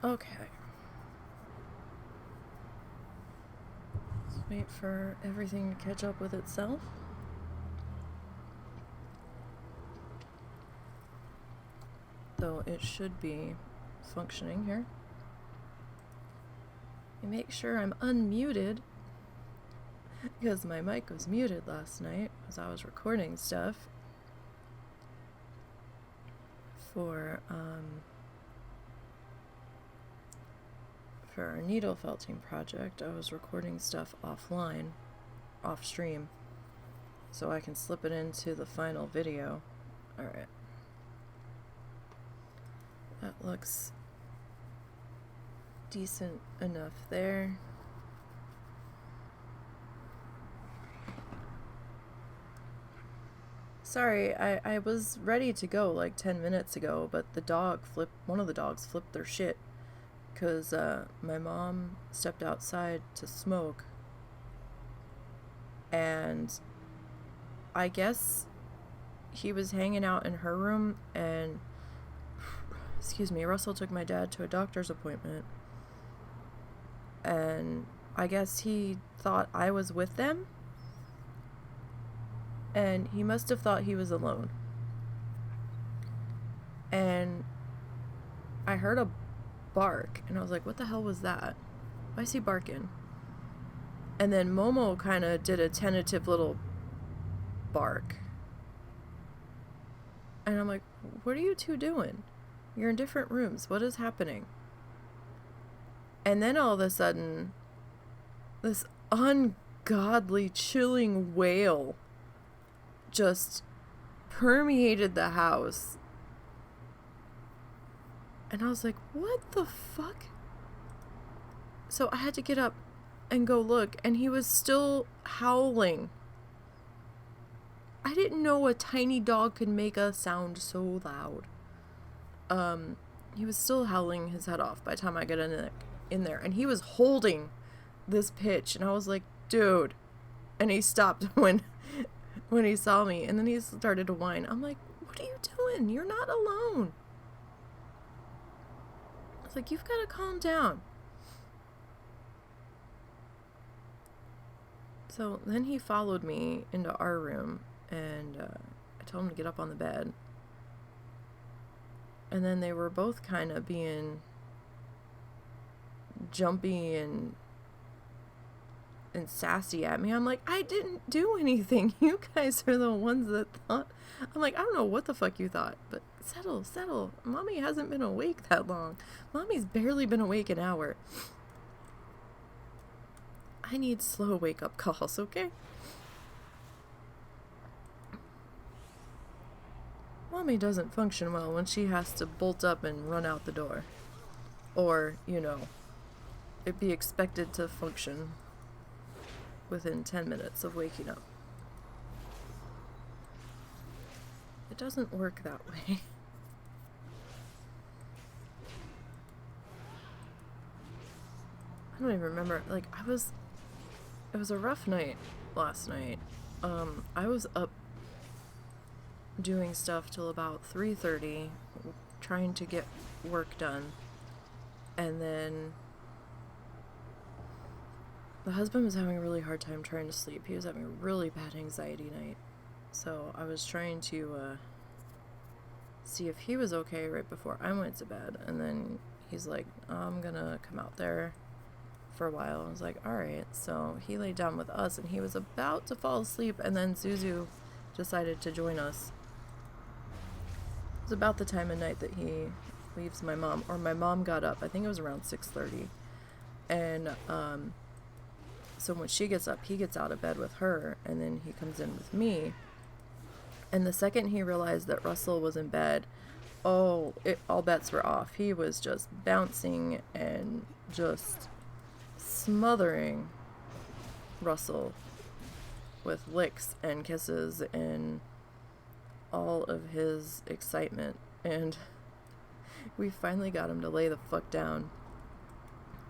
Okay. Let's wait for everything to catch up with itself. Though it should be functioning here. I make sure I'm unmuted because my mic was muted last night as I was recording stuff for our needle felting project. I was recording stuff offline, off stream, so I can slip it into the final video. Alright. That looks decent enough there. Sorry, I was ready to go like 10 minutes ago, but one of the dogs flipped their shit because my mom stepped outside to smoke, and I guess he was hanging out in her room, and Russell took my dad to a doctor's appointment, and I guess he thought I was with them, and he must have thought he was alone. And I heard a bark, and I was like, what the hell was that? Why is he barking? And then Momo kind of did a tentative little bark. And I'm like, what are you two doing? You're in different rooms. What is happening? And then all of a sudden, this ungodly, chilling wail just permeated the house. And I was like, what the fuck? So I had to get up and go look, and he was still howling. I didn't know a tiny dog could make a sound so loud. He was still howling his head off by the time I got in there, and he was holding this pitch, and I was like, dude. And he stopped when he saw me, and then he started to whine. I'm like, what are you doing? You're not alone. I was like, you've got to calm down. So then he followed me into our room, and I told him to get up on the bed. And then they were both kind of being jumpy and sassy at me. I'm like, I didn't do anything. You guys are the ones that thought. I'm like, I don't know what the fuck you thought, but settle. Mommy hasn't been awake that long. Mommy's barely been awake an hour. I need slow wake-up calls, okay? Mommy doesn't function well when she has to bolt up and run out the door. Or, it'd be expected to function within 10 minutes of waking up. It doesn't work that way. I don't even remember. It was a rough night last night. I was up doing stuff till about 3:30, trying to get work done. And then the husband was having a really hard time trying to sleep. He was having a really bad anxiety night. So I was trying to see if he was okay right before I went to bed. And then he's like, I'm gonna come out there for a while. I was like, alright. So he laid down with us, and he was about to fall asleep, and then Zuzu decided to join us. It was about the time of night that he leaves my mom, or my mom got up. I think it was around 6:30. And so when she gets up, he gets out of bed with her, and then he comes in with me. And the second he realized that Russell was in bed, all bets were off. He was just bouncing and just smothering Russell with licks and kisses and all of his excitement. And we finally got him to lay the fuck down,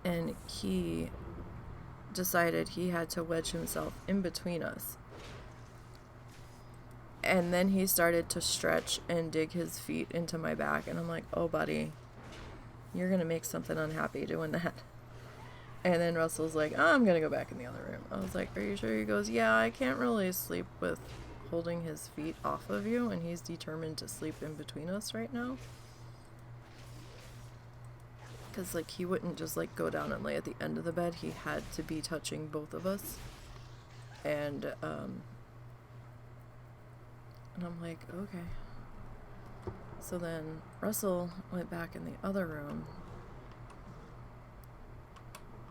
and he decided he had to wedge himself in between us. And then he started to stretch and dig his feet into my back, and I'm like, oh buddy, You're gonna make something unhappy doing that. And then Russell's like, oh, I'm gonna go back in the other room. I was like, are you sure? He goes, yeah, I can't really sleep with holding his feet off of you, and he's determined to sleep in between us right now. Because, like, he wouldn't just, like, go down and lay at the end of the bed. He had to be touching both of us. And I'm like, okay. So then Russell went back in the other room.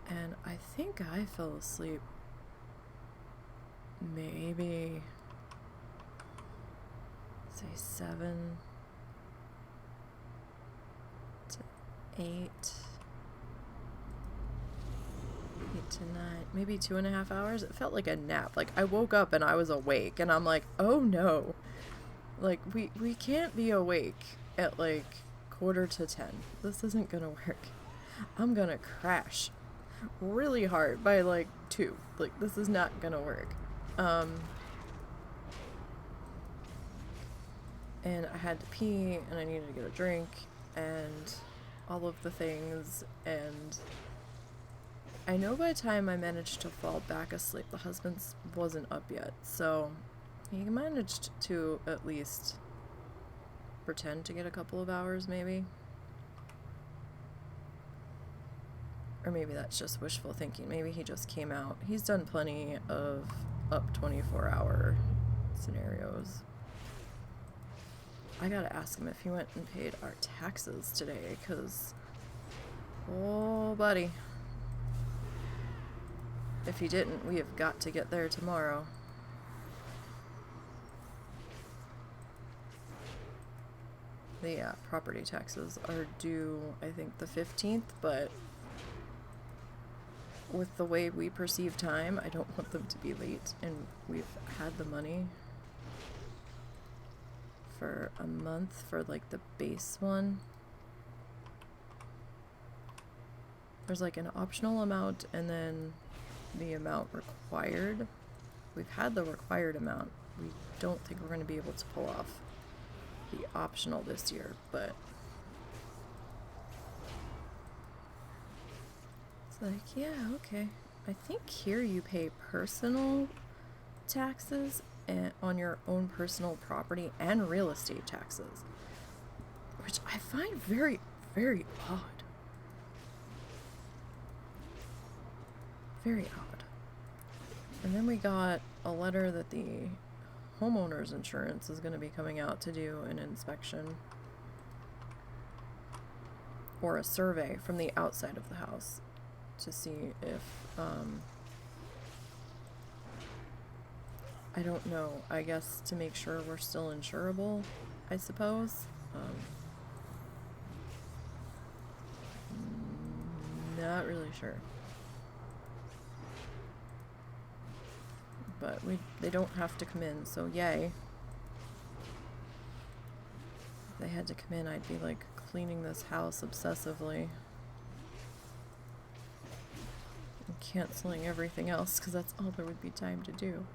And I think I fell asleep maybe, say 7 to 8 to 9, maybe 2.5 hours. It felt like a nap. Like, I woke up and I was awake, and I'm like, oh no. Like, we can't be awake at like 9:45. This isn't gonna work. I'm gonna crash really hard by like 2. Like, this is not gonna work. And I had to pee, and I needed to get a drink, and all of the things, and I know by the time I managed to fall back asleep, the husband wasn't up yet, so he managed to at least pretend to get a couple of hours, maybe. Or maybe that's just wishful thinking. Maybe he just came out. He's done plenty of up 24-hour scenarios. I gotta ask him if he went and paid our taxes today, because, oh buddy, if he didn't, we have got to get there tomorrow. The property taxes are due, I think, the 15th, but with the way we perceive time, I don't want them to be late, and we've had the money for a month for like the base one. There's like an optional amount and then the amount required. We've had the required amount. We don't think we're going to be able to pull off the optional this year, but it's like, yeah, okay. I think here you pay personal taxes on your own personal property and real estate taxes, which I find very, very odd. Very odd. And then we got a letter that the homeowner's insurance is going to be coming out to do an inspection or a survey from the outside of the house to see if, I don't know, I guess to make sure we're still insurable, I suppose. Not really sure. But they don't have to come in, so yay. If they had to come in, I'd be like cleaning this house obsessively and canceling everything else, because that's all there would be time to do.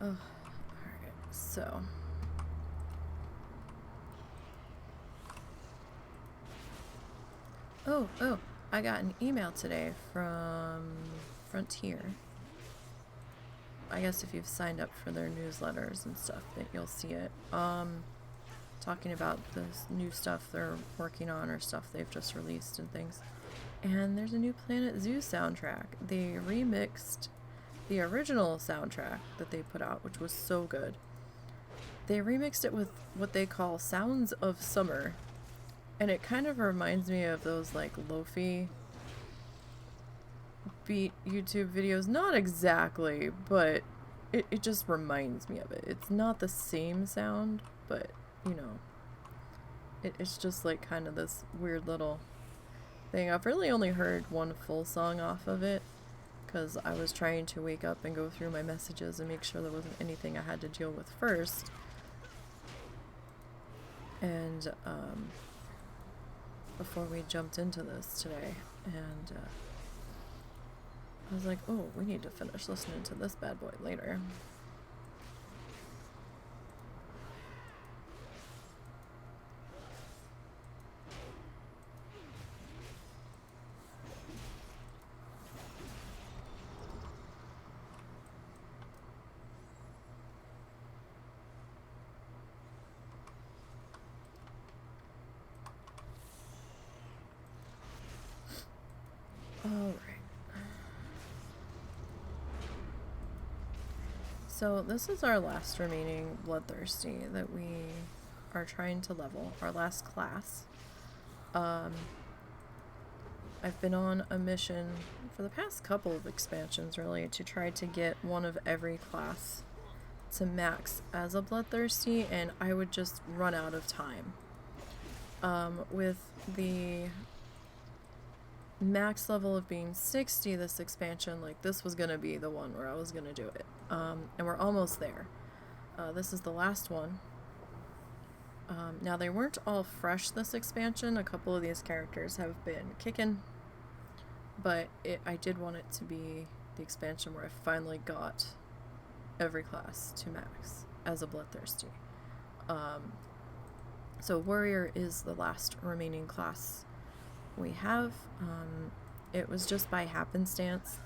Oh, alright, so oh, I got an email today from Frontier. I guess if you've signed up for their newsletters and stuff, that you'll see it. Talking about the new stuff they're working on or stuff they've just released and things. And there's a new Planet Zoo soundtrack. They remixed the original soundtrack that they put out, which was so good. They remixed it with what they call Sounds of Summer. And it kind of reminds me of those like lo-fi beat YouTube videos. Not exactly, but it just reminds me of it. It's not the same sound, but you know, it's just like kind of this weird little thing. I've really only heard one full song off of it, because I was trying to wake up and go through my messages and make sure there wasn't anything I had to deal with first. And before we jumped into this today, and I was like, oh, we need to finish listening to this bad boy later. So this is our last remaining Bloodthirsty that we are trying to level, our last class. I've been on a mission for the past couple of expansions, really, to try to get one of every class to max as a Bloodthirsty, and I would just run out of time. With the max level of being 60 this expansion, like, this was gonna be the one where I was gonna do it. And we're almost there. This is the last one. Now, they weren't all fresh this expansion. A couple of these characters have been kicking, but I did want it to be the expansion where I finally got every class to max as a Bloodthirsty. So Warrior is the last remaining class we have. It was just by happenstance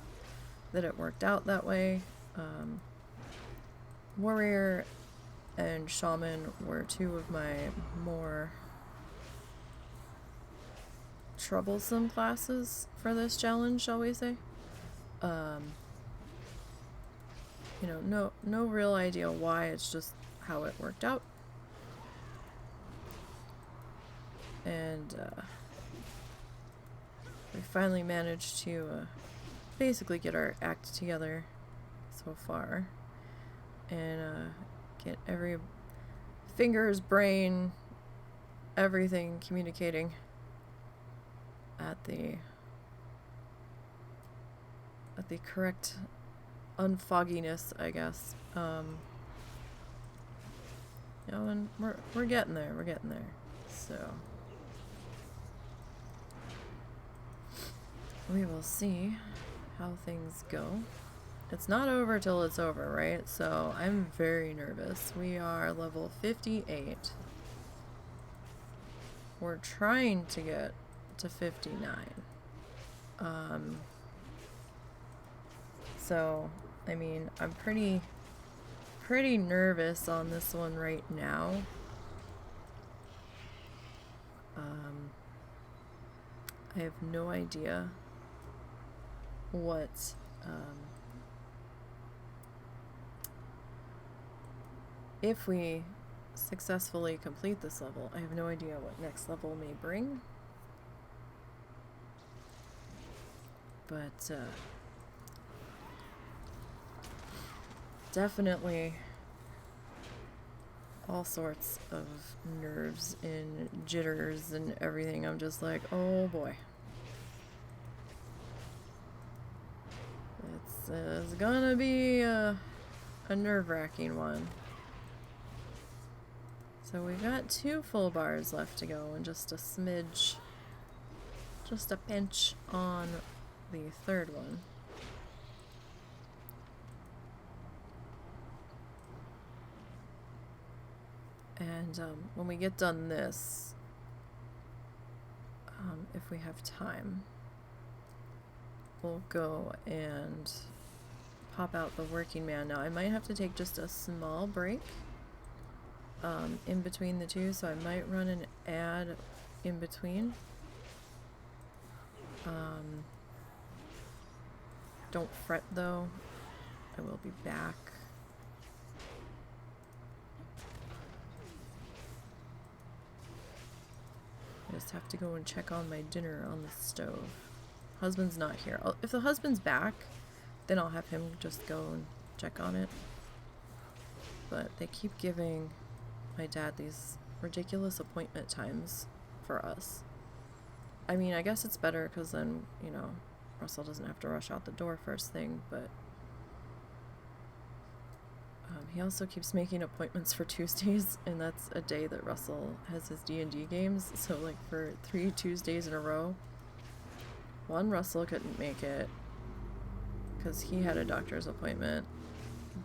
that it worked out that way. Warrior and Shaman were two of my more troublesome classes for this challenge, shall we say. You know, no real idea why, it's just how it worked out. And we finally managed to basically get our act together so far, and get every fingers, brain, everything communicating at the correct unfogginess, I guess. You know, and we're getting there. We're getting there. So we will see how things go. It's not over till it's over, right? So I'm very nervous. We are level 58. We're trying to get to 59. So, I mean, I'm pretty nervous on this one right now. I have no idea what if we successfully complete this level, I have no idea what next level may bring. But definitely all sorts of nerves and jitters and everything. I'm just like, oh boy. It's gonna be a nerve-wracking one. So we've got 2 full bars left to go and just a smidge, just a pinch on the 3rd one. And when we get done this, if we have time, we'll go and pop out the working man. Now, I might have to take just a small break in between the two, so I might run an ad in between. Don't fret though, I will be back. I just have to go and check on my dinner on the stove. Husband's not here. If the husband's back, then I'll have him just go and check on it. But they keep giving my dad these ridiculous appointment times for us. I mean, I guess it's better because then, you know, Russell doesn't have to rush out the door first thing, but he also keeps making appointments for Tuesdays, and that's a day that Russell has his D&D games. So, like, for 3 Tuesdays in a row, one, Russell couldn't make it because he had a doctor's appointment.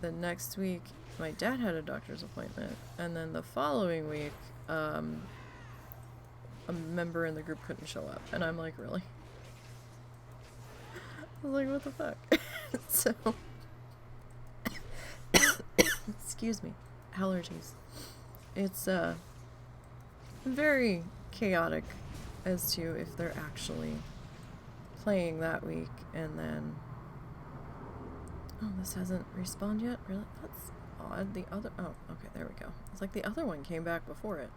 The next week, my dad had a doctor's appointment, and then the following week, a member in the group couldn't show up, and I'm like, really? I was like, what the fuck? So, excuse me, allergies. It's very chaotic as to if they're actually playing that week, and then Oh, this hasn't respawned yet? Really? That's odd. The other... Oh, okay, there we go. It's like the other one came back before it.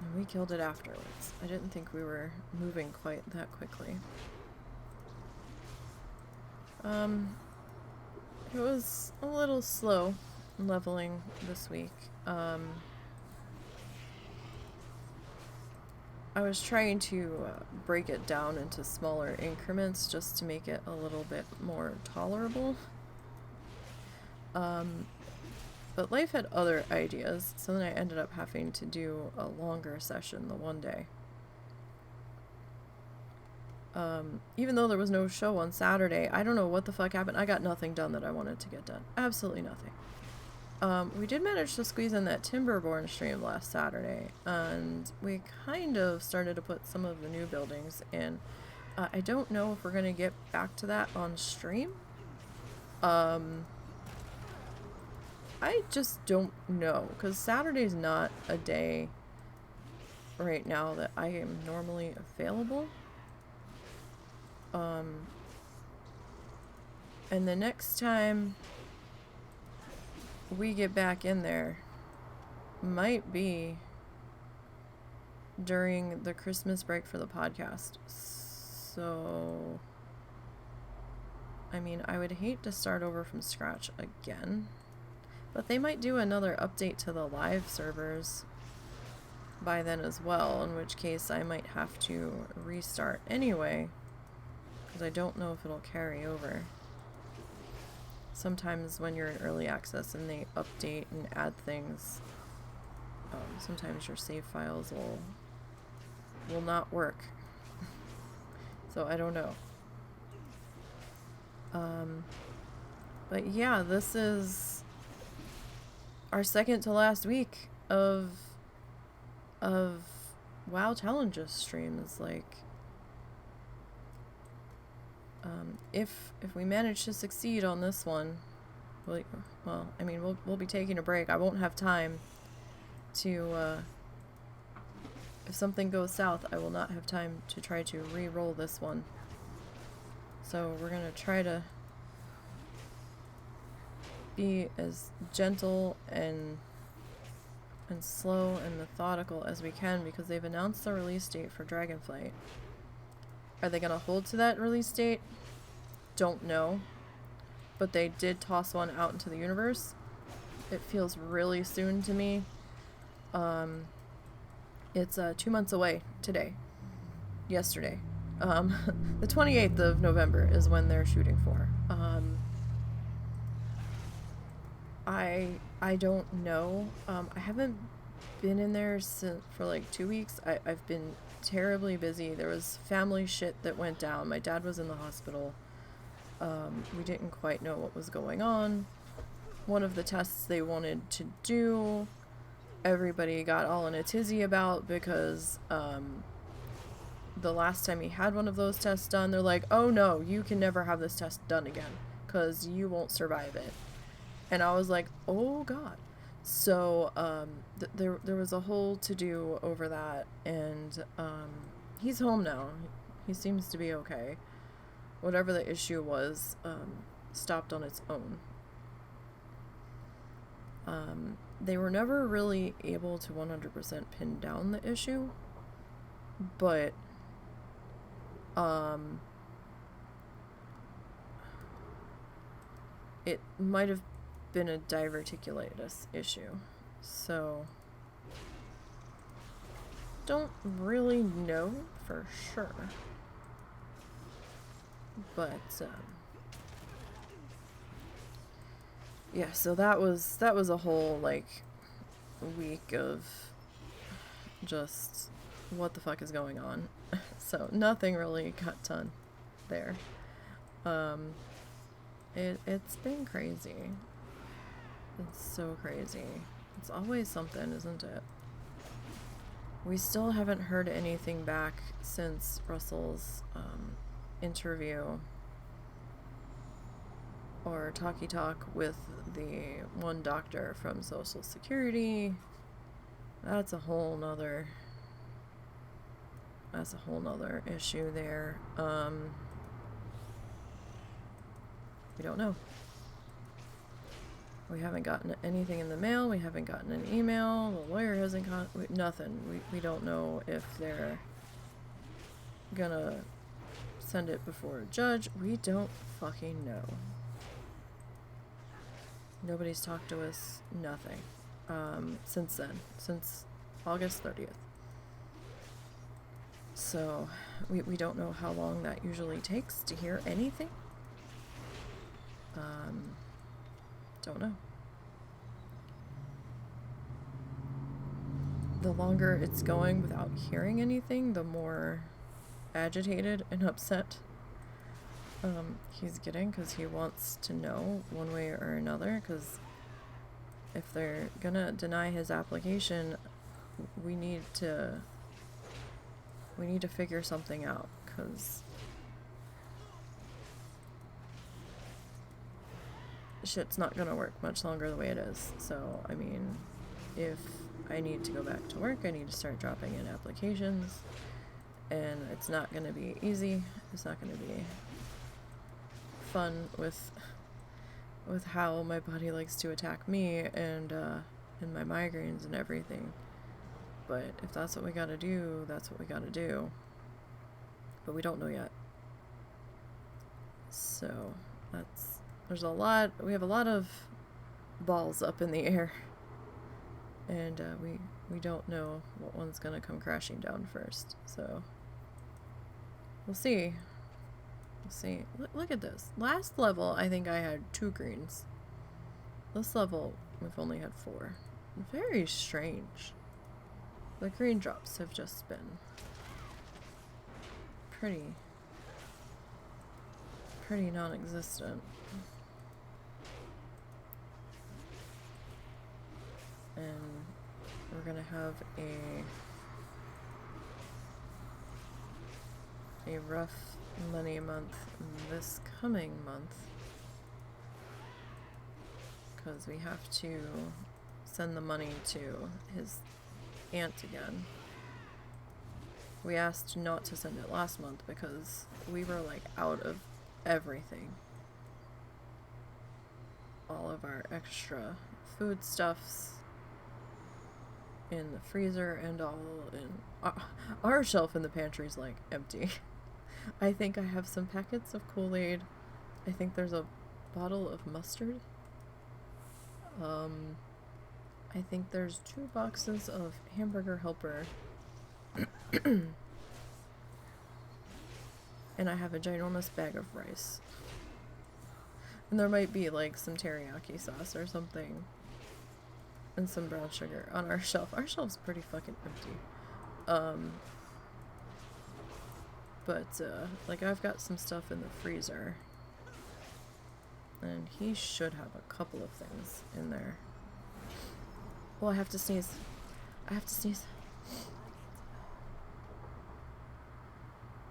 And we killed it afterwards. I didn't think we were moving quite that quickly. It was a little slow leveling this week. I was trying to break it down into smaller increments just to make it a little bit more tolerable. But life had other ideas, so then I ended up having to do a longer session the one day. Even though there was no show on Saturday, I don't know what the fuck happened. I got nothing done that I wanted to get done. Absolutely nothing. We did manage to squeeze in that Timberborn stream last Saturday, and we kind of started to put some of the new buildings in. I don't know if we're going to get back to that on stream. I just don't know, because Saturday's not a day right now that I am normally available. And the next time we get back in there might be during the Christmas break for the podcast. So, I mean, I would hate to start over from scratch again, but they might do another update to the live servers by then as well, in which case I might have to restart anyway, because I don't know if it'll carry over. Sometimes when you're in early access and they update and add things, sometimes your save files will not work. So I don't know. But yeah, this is our second to last week of WoW Challenges streams. Like, if we manage to succeed on this one, well, I mean, we'll be taking a break. I won't have time to, if something goes south, I will not have time to try to re-roll this one. So we're gonna try to be as gentle and slow and methodical as we can, because they've announced the release date for Dragonflight. Are they gonna hold to that release date? Don't know. But they did toss one out into the universe. It feels really soon to me. It's 2 months away today. Yesterday. The 28th of November is when they're shooting for. I don't know. I haven't been in there for like 2 weeks. I've been terribly busy. There was family shit that went down. My dad was in the hospital. We didn't quite know what was going on. One of the tests they wanted to do, everybody got all in a tizzy about, because the last time he had one of those tests done, they're like, oh no, you can never have this test done again, because you won't survive it. And I was like, oh god. So there was a whole to-do over that, and he's home now. He seems to be okay. Whatever the issue was, stopped on its own. They were never really able to 100% pin down the issue, but it might have been a diverticulitis issue, so don't really know for sure. But yeah, so that was a whole like week of just what the fuck is going on. So nothing really got done there. It's been crazy. It's so crazy. It's always something, isn't it? We still haven't heard anything back since Russell's interview or talkie talk with the one doctor from Social Security. That's a whole nother That's a whole nother issue there. We don't know. We haven't gotten anything in the mail. We haven't gotten an email. The lawyer hasn't got nothing. We don't know if they're gonna send it before a judge. We don't fucking know. Nobody's talked to us. Nothing. Since then. Since August 30th. So, we don't know how long that usually takes to hear anything. Don't know. The longer it's going without hearing anything, the more agitated and upset he's getting, because he wants to know one way or another, because if they're gonna deny his application, we need to figure something out, because shit's not gonna work much longer the way it is. So, I mean, if I need to go back to work, I need to start dropping in applications, and it's not gonna be easy. It's not gonna be fun with how my body likes to attack me and my migraines and everything. But if that's what we gotta do, that's what we gotta do. But we don't know yet. So we have a lot of balls up in the air, and we don't know what one's gonna come crashing down first. So we'll see. We'll see. Look at this. Last level, I think I had 2 greens. This level, we've only had 4. Very strange. The green drops have just been pretty non-existent. And we're gonna have a rough money month this coming month, because we have to send the money to his aunt again. We asked not to send it last month because we were like out of everything. All of our extra foodstuffs in the freezer and all in our shelf in the pantry is like empty. I think I have some packets of Kool-Aid. I think there's a bottle of mustard. I think there's 2 boxes of Hamburger Helper. And I have a ginormous bag of rice. And there might be like some teriyaki sauce or something. And some brown sugar on our shelf. Our shelf's pretty fucking empty. But like I've got some stuff in the freezer. And he should have a couple of things in there. Oh, I have to sneeze. I have to sneeze.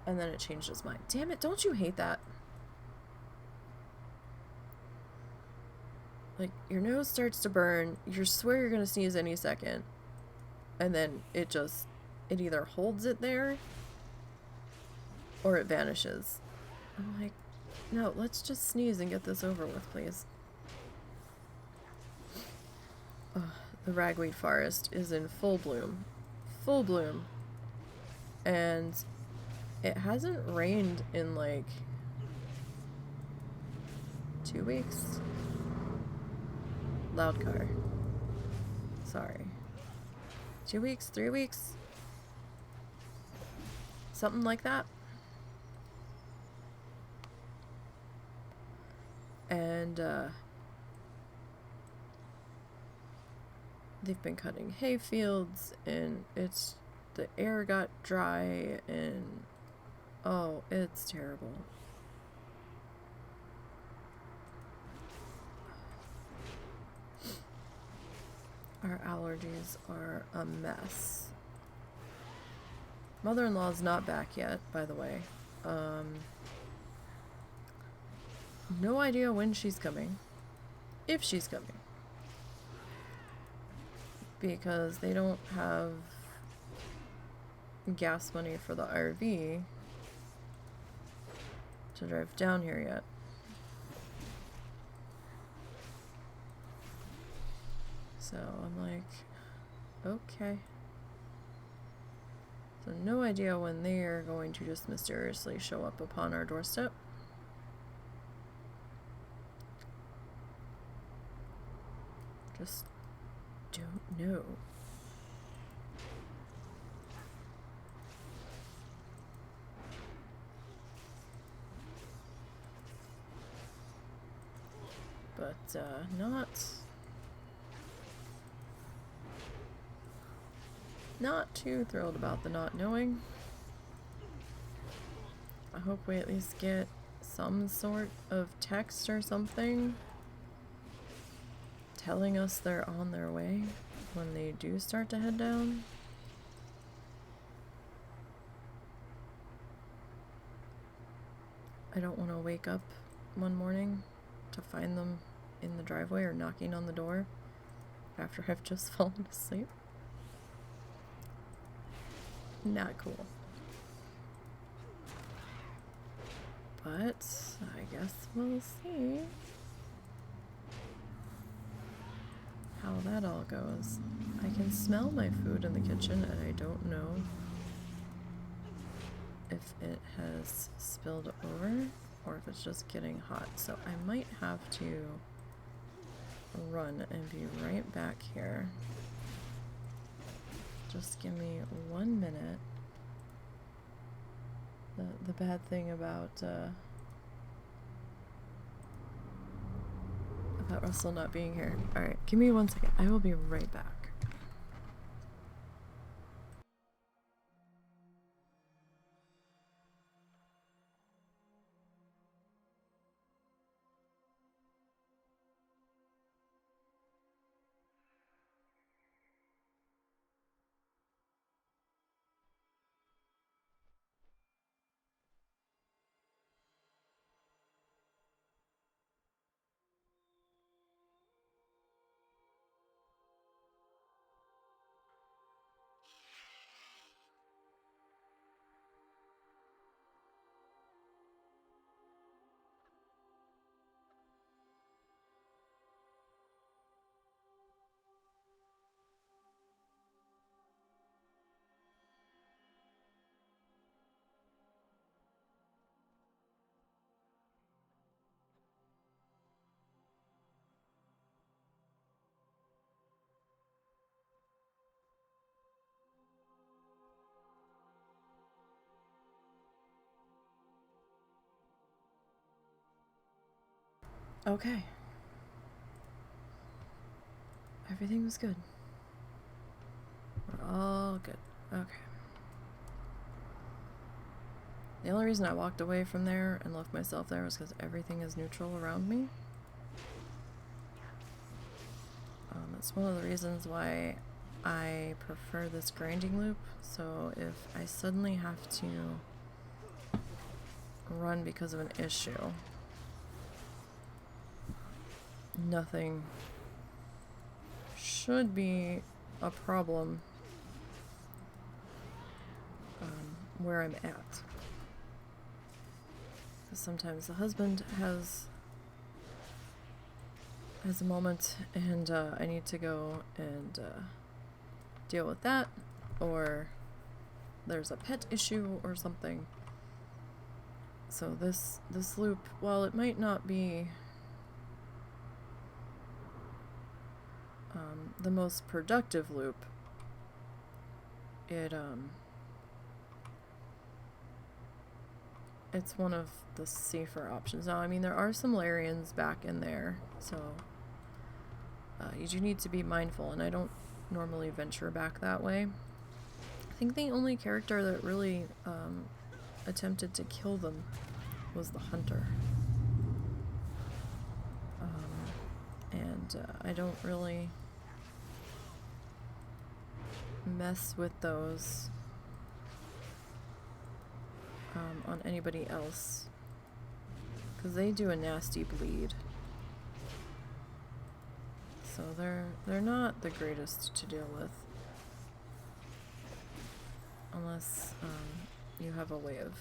And then it changed his mind. Damn it, don't you hate that? Like, your nose starts to burn, you swear you're gonna sneeze any second, and then it either holds it there, or it vanishes. I'm like, no, let's just sneeze and get this over with, please. Ugh, the ragweed forest is in full bloom. Full bloom. And it hasn't rained in like 2 weeks. Loud car. Sorry. 2 weeks, 3 weeks? Something like that. And they've been cutting hay fields, and the air got dry, and oh, it's terrible. Our allergies are a mess. Mother-in-law's not back yet, by the way. No idea when she's coming. If she's coming. Because they don't have gas money for the RV to drive down here yet. So I'm like, okay. So no idea when they are going to just mysteriously show up upon our doorstep. Just don't know. But not too thrilled about the not knowing. I hope we at least get some sort of text or something telling us they're on their way when they do start to head down. I don't want to wake up one morning to find them in the driveway or knocking on the door after I've just fallen asleep. Not cool. But I guess we'll see how that all goes. I can smell my food in the kitchen and I don't know if it has spilled over or if it's just getting hot. So I might have to run and be right back here. Just give me 1 minute. The bad thing about Russell not being here. Alright, give me 1 second. I will be right back. Okay. Everything was good. We're all good. Okay. The only reason I walked away from there and left myself there was because everything is neutral around me. That's one of the reasons why I prefer this grinding loop. So if I suddenly have to run because of an issue, nothing should be a problem where I'm at. Because sometimes the husband has a moment and I need to go and deal with that, or there's a pet issue or something. So this loop, while it might not be the most productive loop, it's one of the safer options. Now, I mean, there are some Larians back in there, so you do need to be mindful, and I don't normally venture back that way. I think the only character that really attempted to kill them was the hunter. And I don't really mess with those on anybody else, because they do a nasty bleed. So they're not the greatest to deal with, unless you have a way of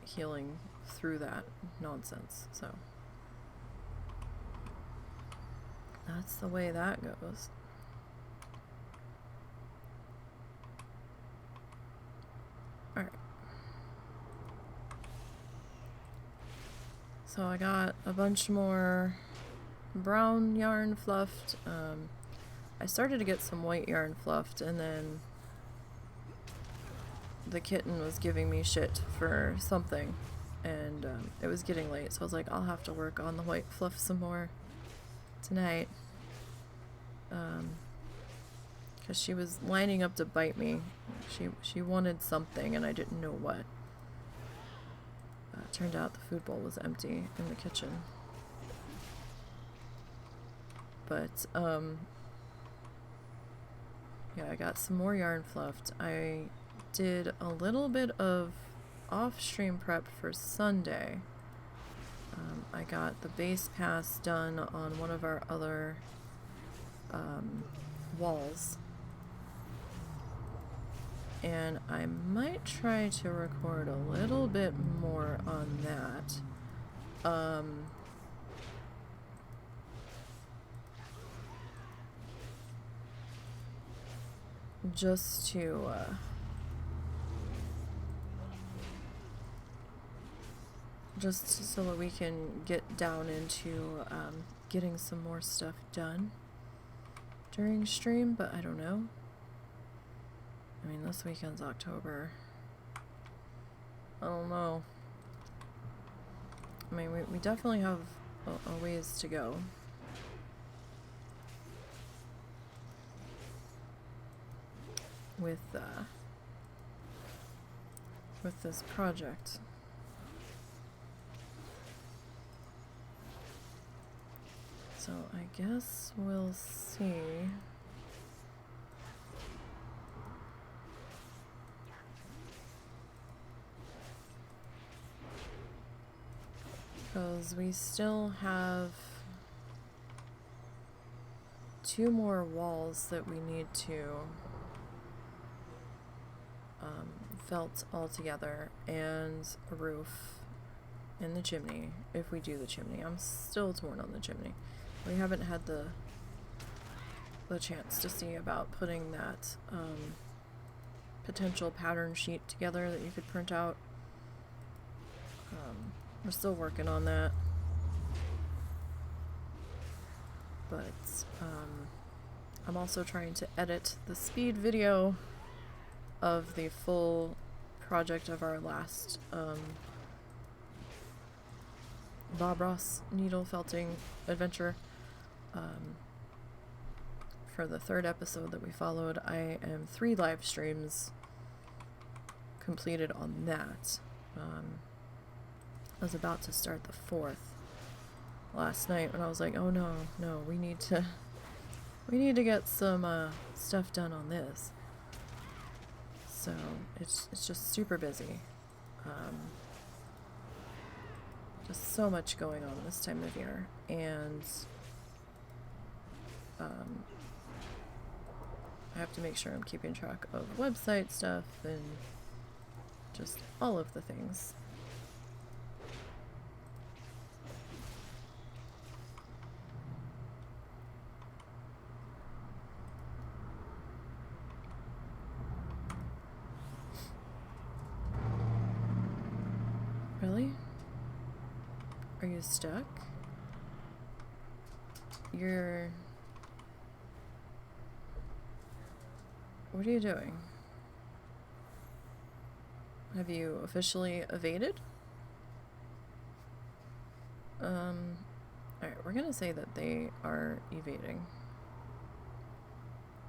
healing through that nonsense. So that's the way that goes. Alright. So I got a bunch more brown yarn fluffed. I started to get some white yarn fluffed, and then the kitten was giving me shit for something, and it was getting late, so I was like, I'll have to work on the white fluff some more tonight. Because she was lining up to bite me. She wanted something, and I didn't know what. Turned out the food bowl was empty in the kitchen. But, yeah, I got some more yarn fluffed. I did a little bit of off-stream prep for Sunday. I got the base pass done on one of our other walls. And I might try to record a little bit more on that. Just to, just so that we can get down into, getting some more stuff done during stream, but I don't know. I mean, this weekend's October. I don't know. I mean, we definitely have a ways to go. With this project. So I guess we'll see. Because we still have 2 more walls that we need to felt all together, and a roof in the chimney, if we do the chimney. I'm still torn on the chimney. We haven't had the chance to see about putting that potential pattern sheet together that you could print out. We're still working on that. But I'm also trying to edit the speed video of the full project of our last Bob Ross needle felting adventure. For the 3rd episode that we followed, I am 3 live streams completed on that. I was about to start the 4th last night when I was like, oh no, we need to get some stuff done on this. So it's just super busy. Just so much going on this time of year, and I have to make sure I'm keeping track of website stuff and just all of the things. Really? Are you stuck? What are you doing? Have you officially evaded? Alright, we're gonna say that they are evading.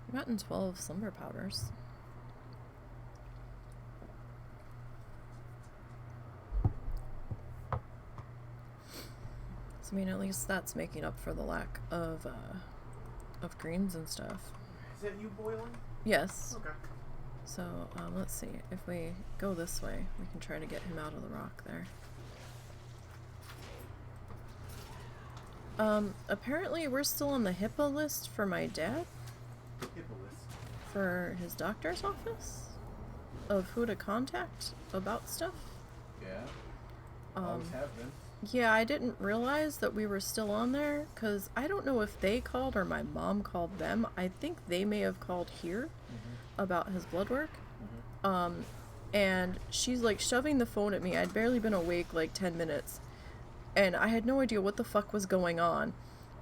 We've gotten 12 slumber powders. So, I mean, at least that's making up for the lack of greens and stuff. Is that you boiling? Yes. Okay. So, let's see. If we go this way, we can try to get him out of the rock there. Apparently we're still on the HIPAA list for my dad. HIPAA list? For his doctor's office? Of who to contact about stuff? Yeah. Always have been. Yeah, I didn't realize that we were still on there, because I don't know if they called or my mom called them. I think they may have called here about his blood work. and she's like shoving the phone at me. I'd barely been awake like 10 minutes, and I had no idea what the fuck was going on.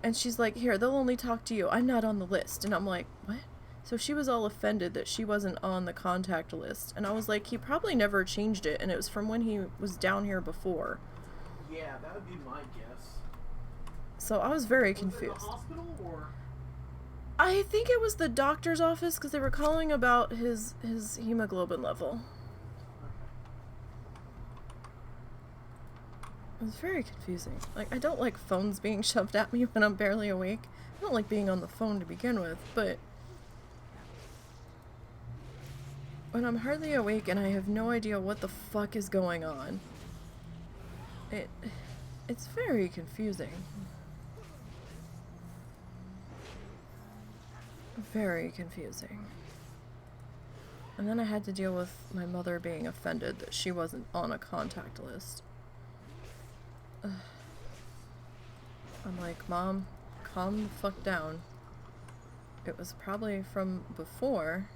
And she's like, here, they'll only talk to you. I'm not on the list. And I'm like, what? So she was all offended that she wasn't on the contact list. And I was like, he probably never changed it, and it was from when he was down here before. Yeah, that would be my guess. So I was very confused. Was it the hospital or? I think it was the doctor's office, because they were calling about his hemoglobin level. It was very confusing. Like, I don't like phones being shoved at me when I'm barely awake. I don't like being on the phone to begin with, but when I'm hardly awake and I have no idea what the fuck is going on, it's very confusing. Very confusing. And then I had to deal with my mother being offended that she wasn't on a contact list. I'm like, Mom, calm the fuck down. It was probably from before,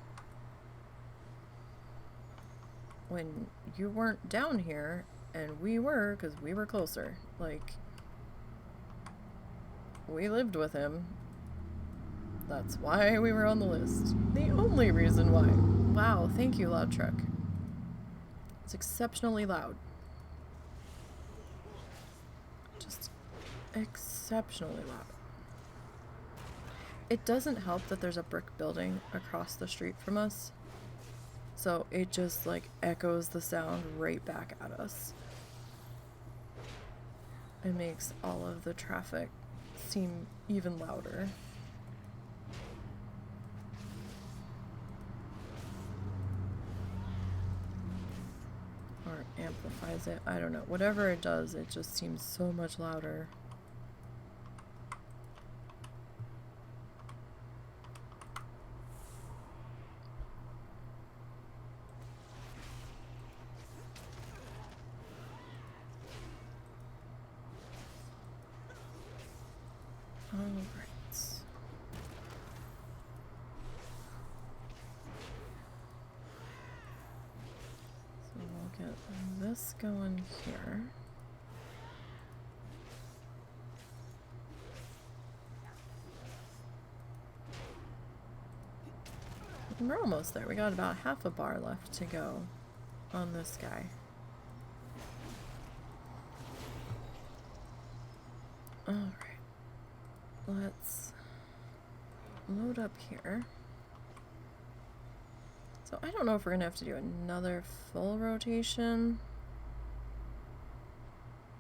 when you weren't down here, and we were, because we were closer. Like, we lived with him. That's why we were on the list. The only reason why. Wow, thank you, loud truck. It's exceptionally loud. Just exceptionally loud. It doesn't help that there's a brick building across the street from us, so it just like echoes the sound right back at us. It makes all of the traffic seem even louder. Or amplifies it. I don't know. Whatever it does, it just seems so much louder. Alright. So we'll get this going here. And we're almost there. We got about half a bar left to go on this guy. Alright. Let's load up here. So I don't know if we're gonna have to do another full rotation.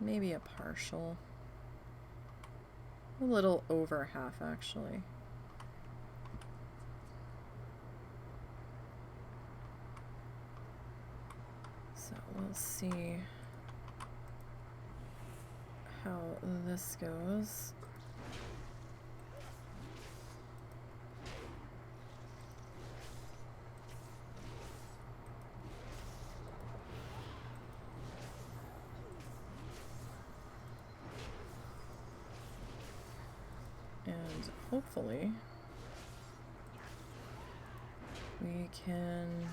Maybe a partial. A little over half, actually. So we'll see how this goes. And hopefully we can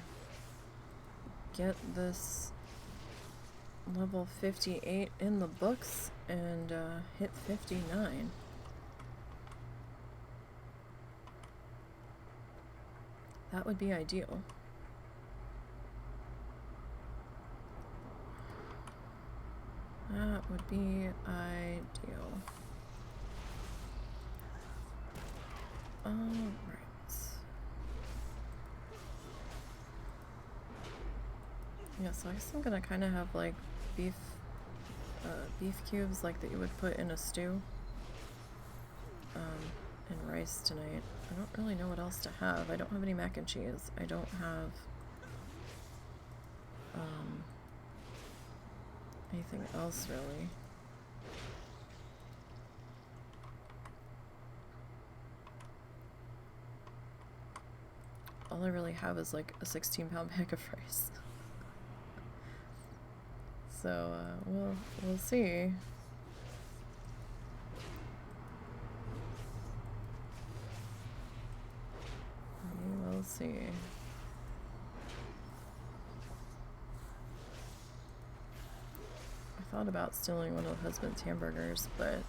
get this level 58 in the books and hit 59. That would be ideal. That would be ideal. Alright. Yeah, so I guess I'm gonna kind of have like beef cubes like that you would put in a stew. And rice tonight. I don't really know what else to have. I don't have any mac and cheese. I don't have anything else really. All I really have is like a 16-pound bag of rice. So we'll see. We will see. thought about stealing one of the husband's hamburgers, but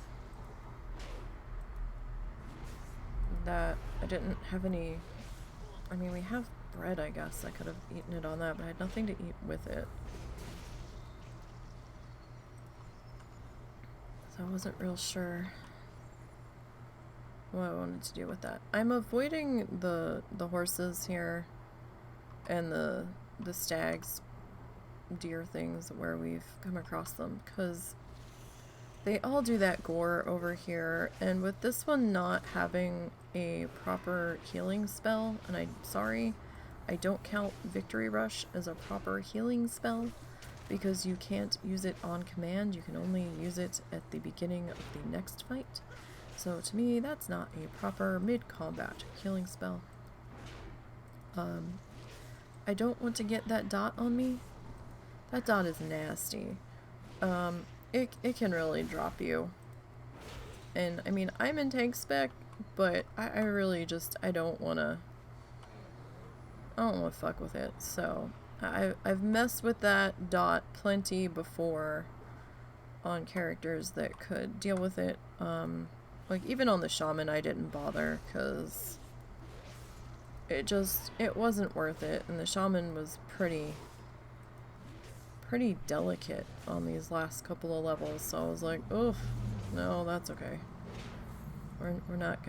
that I didn't have any. I mean, we have bread, I guess. I could have eaten it on that, but I had nothing to eat with it. So I wasn't real sure what I wanted to do with that. I'm avoiding the horses here and the stags, deer things where we've come across them, because they all do that gore over here, and with this one not having a proper healing spell, and I'm sorry, I don't count Victory Rush as a proper healing spell, because you can't use it on command, you can only use it at the beginning of the next fight. So to me, that's not a proper mid-combat healing spell. I don't want to get that dot on me. That dot is nasty. It can really drop you. And, I mean, I'm in tank spec, but I really just, I don't want to fuck with it. So, I've messed with that dot plenty before on characters that could deal with it. Like, even on the shaman, I didn't bother, because it wasn't worth it, and the shaman was pretty delicate on these last couple of levels, so I was like, oof, no, that's okay. We're not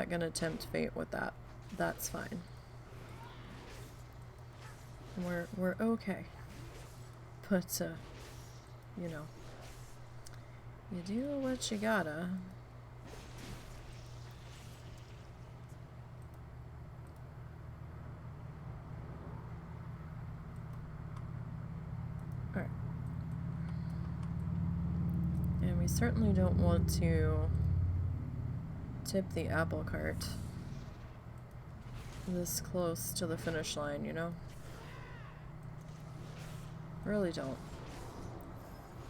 gonna tempt fate with that. That's fine. We're okay. But you know, you do what you gotta. Alright. And we certainly don't want to tip the apple cart this close to the finish line, you know? Really don't.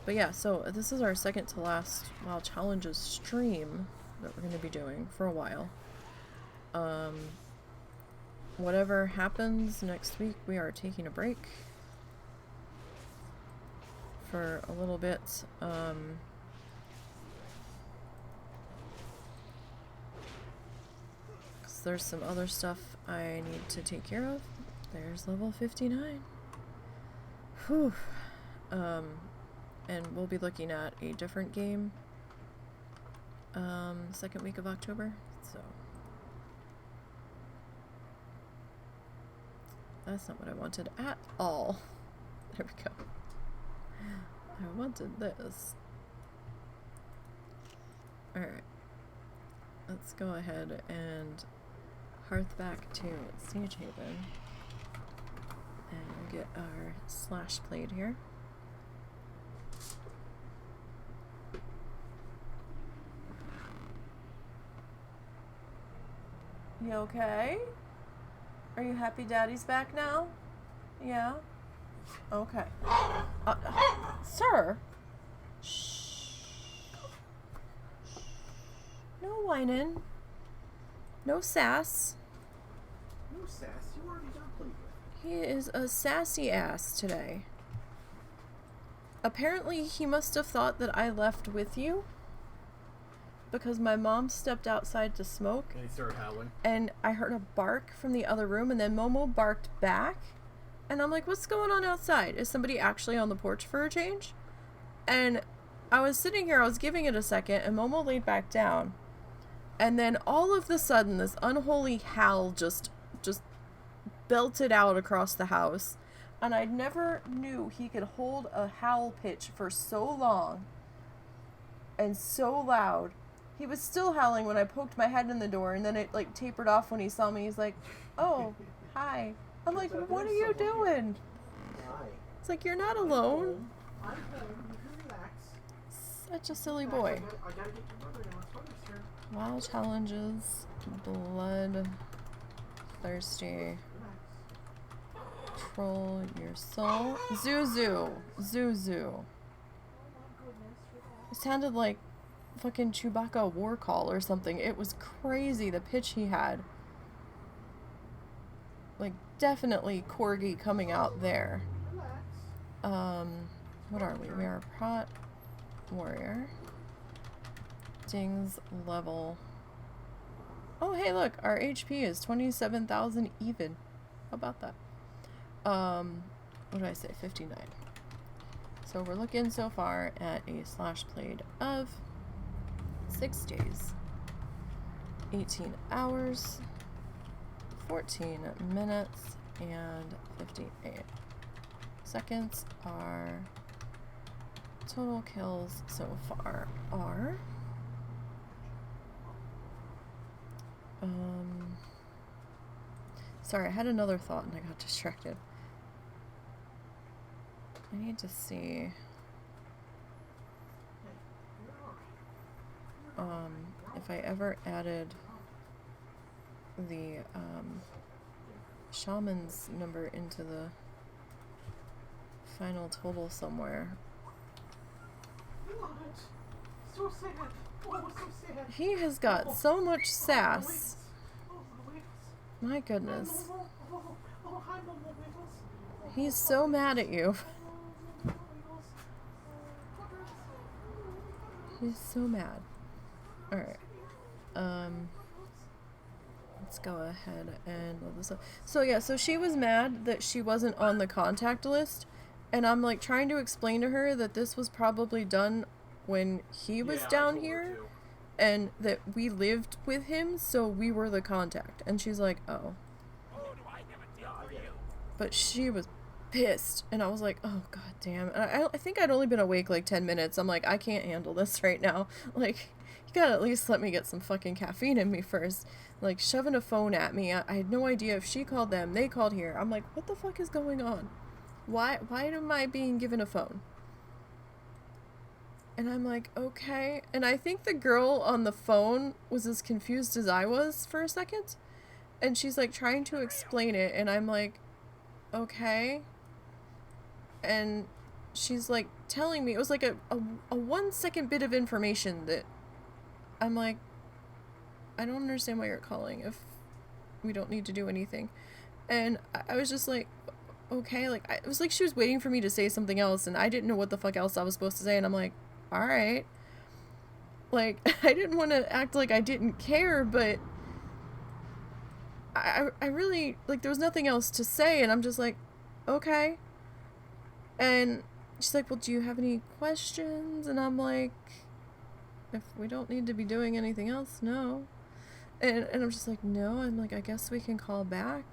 But yeah, so this is our second to last WoW Challenges stream that we're going to be doing for a while. Whatever happens next week, we are taking a break for a little bit. Because there's some other stuff I need to take care of. There's level 59. Whew. And we'll be looking at a different game second week of October, so that's not what I wanted at all. There we go. I wanted this. Alright, let's go ahead and hearth back to Siege Haven and we'll get our slash blade here. You okay? Are you happy Daddy's back now? Yeah? Okay. Sir? Shh. No whining. No sass. No sass. You already done played with. He is a sassy ass today. Apparently he must have thought that I left with you, because my mom stepped outside to smoke. And he started howling. And I heard a bark from the other room, and then Momo barked back. And I'm like, what's going on outside? Is somebody actually on the porch for a change? And I was sitting here, I was giving it a second, and Momo laid back down. And then all of a sudden, this unholy howl just belted out across the house. And I never knew he could hold a howl pitch for so long and so loud. He was still howling when I poked my head in the door, and then it like tapered off when he saw me. He's like, oh, hi. I'm like, what are you doing? Hi. It's like, you're not alone. I'm home. You can relax. Such a silly boy. I gotta get your brother now. It's Mother's turn. WoW Challenges, blood, thirsty, troll your soul. Zuzu. Zuzu. It sounded like fucking Chewbacca war call or something. It was crazy, the pitch he had. Like, definitely Corgi coming out there. Relax. What are we? We are Prot Warrior. Ding's level. Oh, hey, look, our HP is 27,000 even. How about that? What did I say? 59. So we're looking so far at a slash played of 6 days, 18 hours, 14 minutes, and 58 seconds. Our total kills so far are sorry, I had another thought and I got distracted. I need to see if I ever added the shaman's number into the final total somewhere. So sad. Oh, so sad. He has got so much sass. My goodness. He's so mad at you. He's so mad. Alright. Let's go ahead and load this up. So yeah, so she was mad that she wasn't on the contact list. And I'm like trying to explain to her that this was probably done when he was down here. And that we lived with him, so we were the contact. And she's like, oh. But she was pissed. And I was like, oh, god damn. And I think I'd only been awake like 10 minutes. I'm like, I can't handle this right now. Like, you gotta at least let me get some fucking caffeine in me first. Like, shoving a phone at me. I had no idea if she called them, they called here. I'm like, what the fuck is going on? Why am I being given a phone? And I'm like, okay. And I think the girl on the phone was as confused as I was for a second. And she's like trying to explain it. And I'm like, okay. And she's like telling me, it was like a 1 second bit of information that I'm like, I don't understand why you're calling if we don't need to do anything. And I was just like, okay. Like, it was like she was waiting for me to say something else. And I didn't know what the fuck else I was supposed to say. And I'm like, alright. Like, I didn't want to act like I didn't care, but I really, like, there was nothing else to say, and I'm just like, okay. And she's like, well, do you have any questions? And I'm like, if we don't need to be doing anything else, no. And I'm just like, no. I'm like, I guess we can call back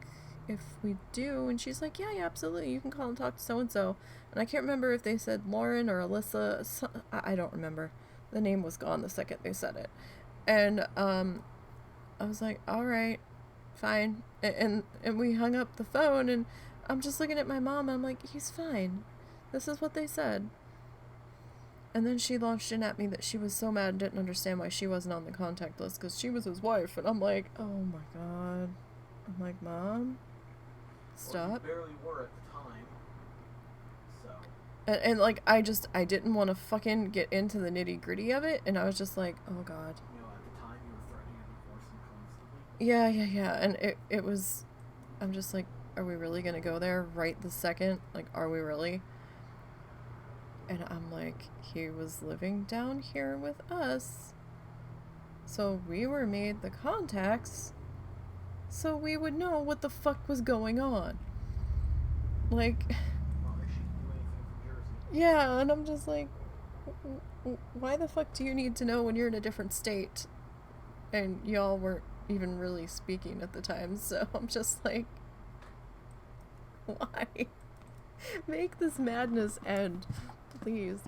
if we do. And she's like, yeah, absolutely. You can call and talk to so-and-so. And I can't remember if they said Lauren or Alyssa. I don't remember. The name was gone the second they said it. And I was like, all right, fine. And we hung up the phone, and I'm just looking at my mom, and I'm like, he's fine. This is what they said. And then she launched in at me that she was so mad and didn't understand why she wasn't on the contact list because she was his wife. And I'm like, oh my god. I'm like, Mom, stop. Well, you barely were at the time. So. And like, I didn't want to fucking get into the nitty gritty of it. And I was just like, oh god. You know, at the time you were threatening to divorce him constantly. Yeah. And it was, I'm just like, are we really going to go there right this second? Like, are we really? And I'm like, he was living down here with us. So we were made the contacts. So we would know what the fuck was going on. Like, Well, she didn't do anything from Jersey. yeah, and I'm just like, why the fuck do you need to know when you're in a different state? And y'all weren't even really speaking at the time, so I'm just like, why? Make this madness end, please.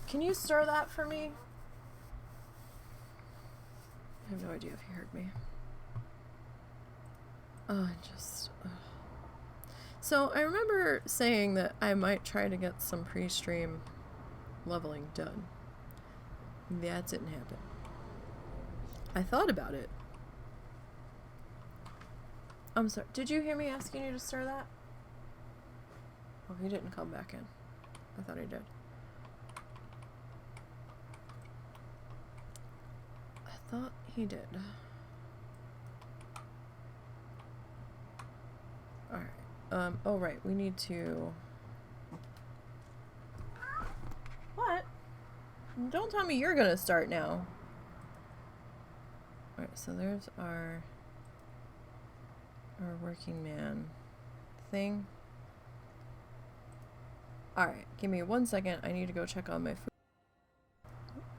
Can you stir that for me? I have no idea if you heard me. So I remember saying that I might try to get some pre-stream leveling done. That didn't happen. I thought about it. I'm sorry. Did you hear me asking you to stir that? Oh, he didn't come back in. I thought he did. thought he did. Alright. Oh right, we need to... What? Don't tell me you're gonna start now. Alright, so there's our working man thing. Alright, give me 1 second. I need to go check on my food.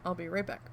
I'll be right back.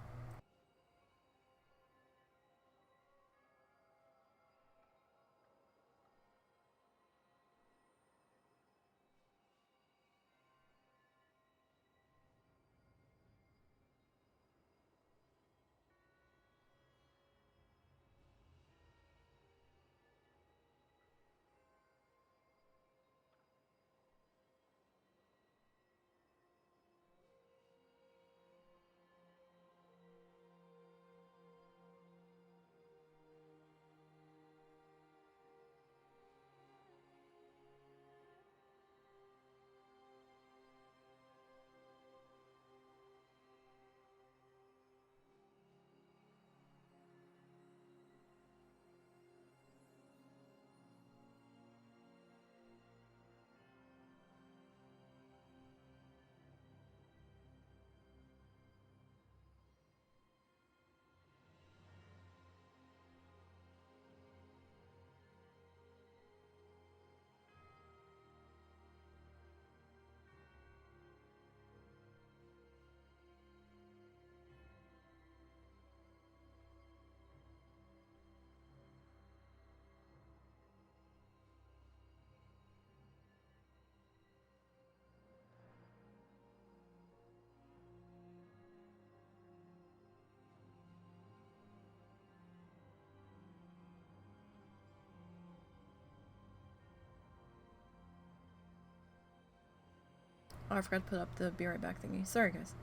Oh, I forgot to put up the be right back thingy. Sorry, guys.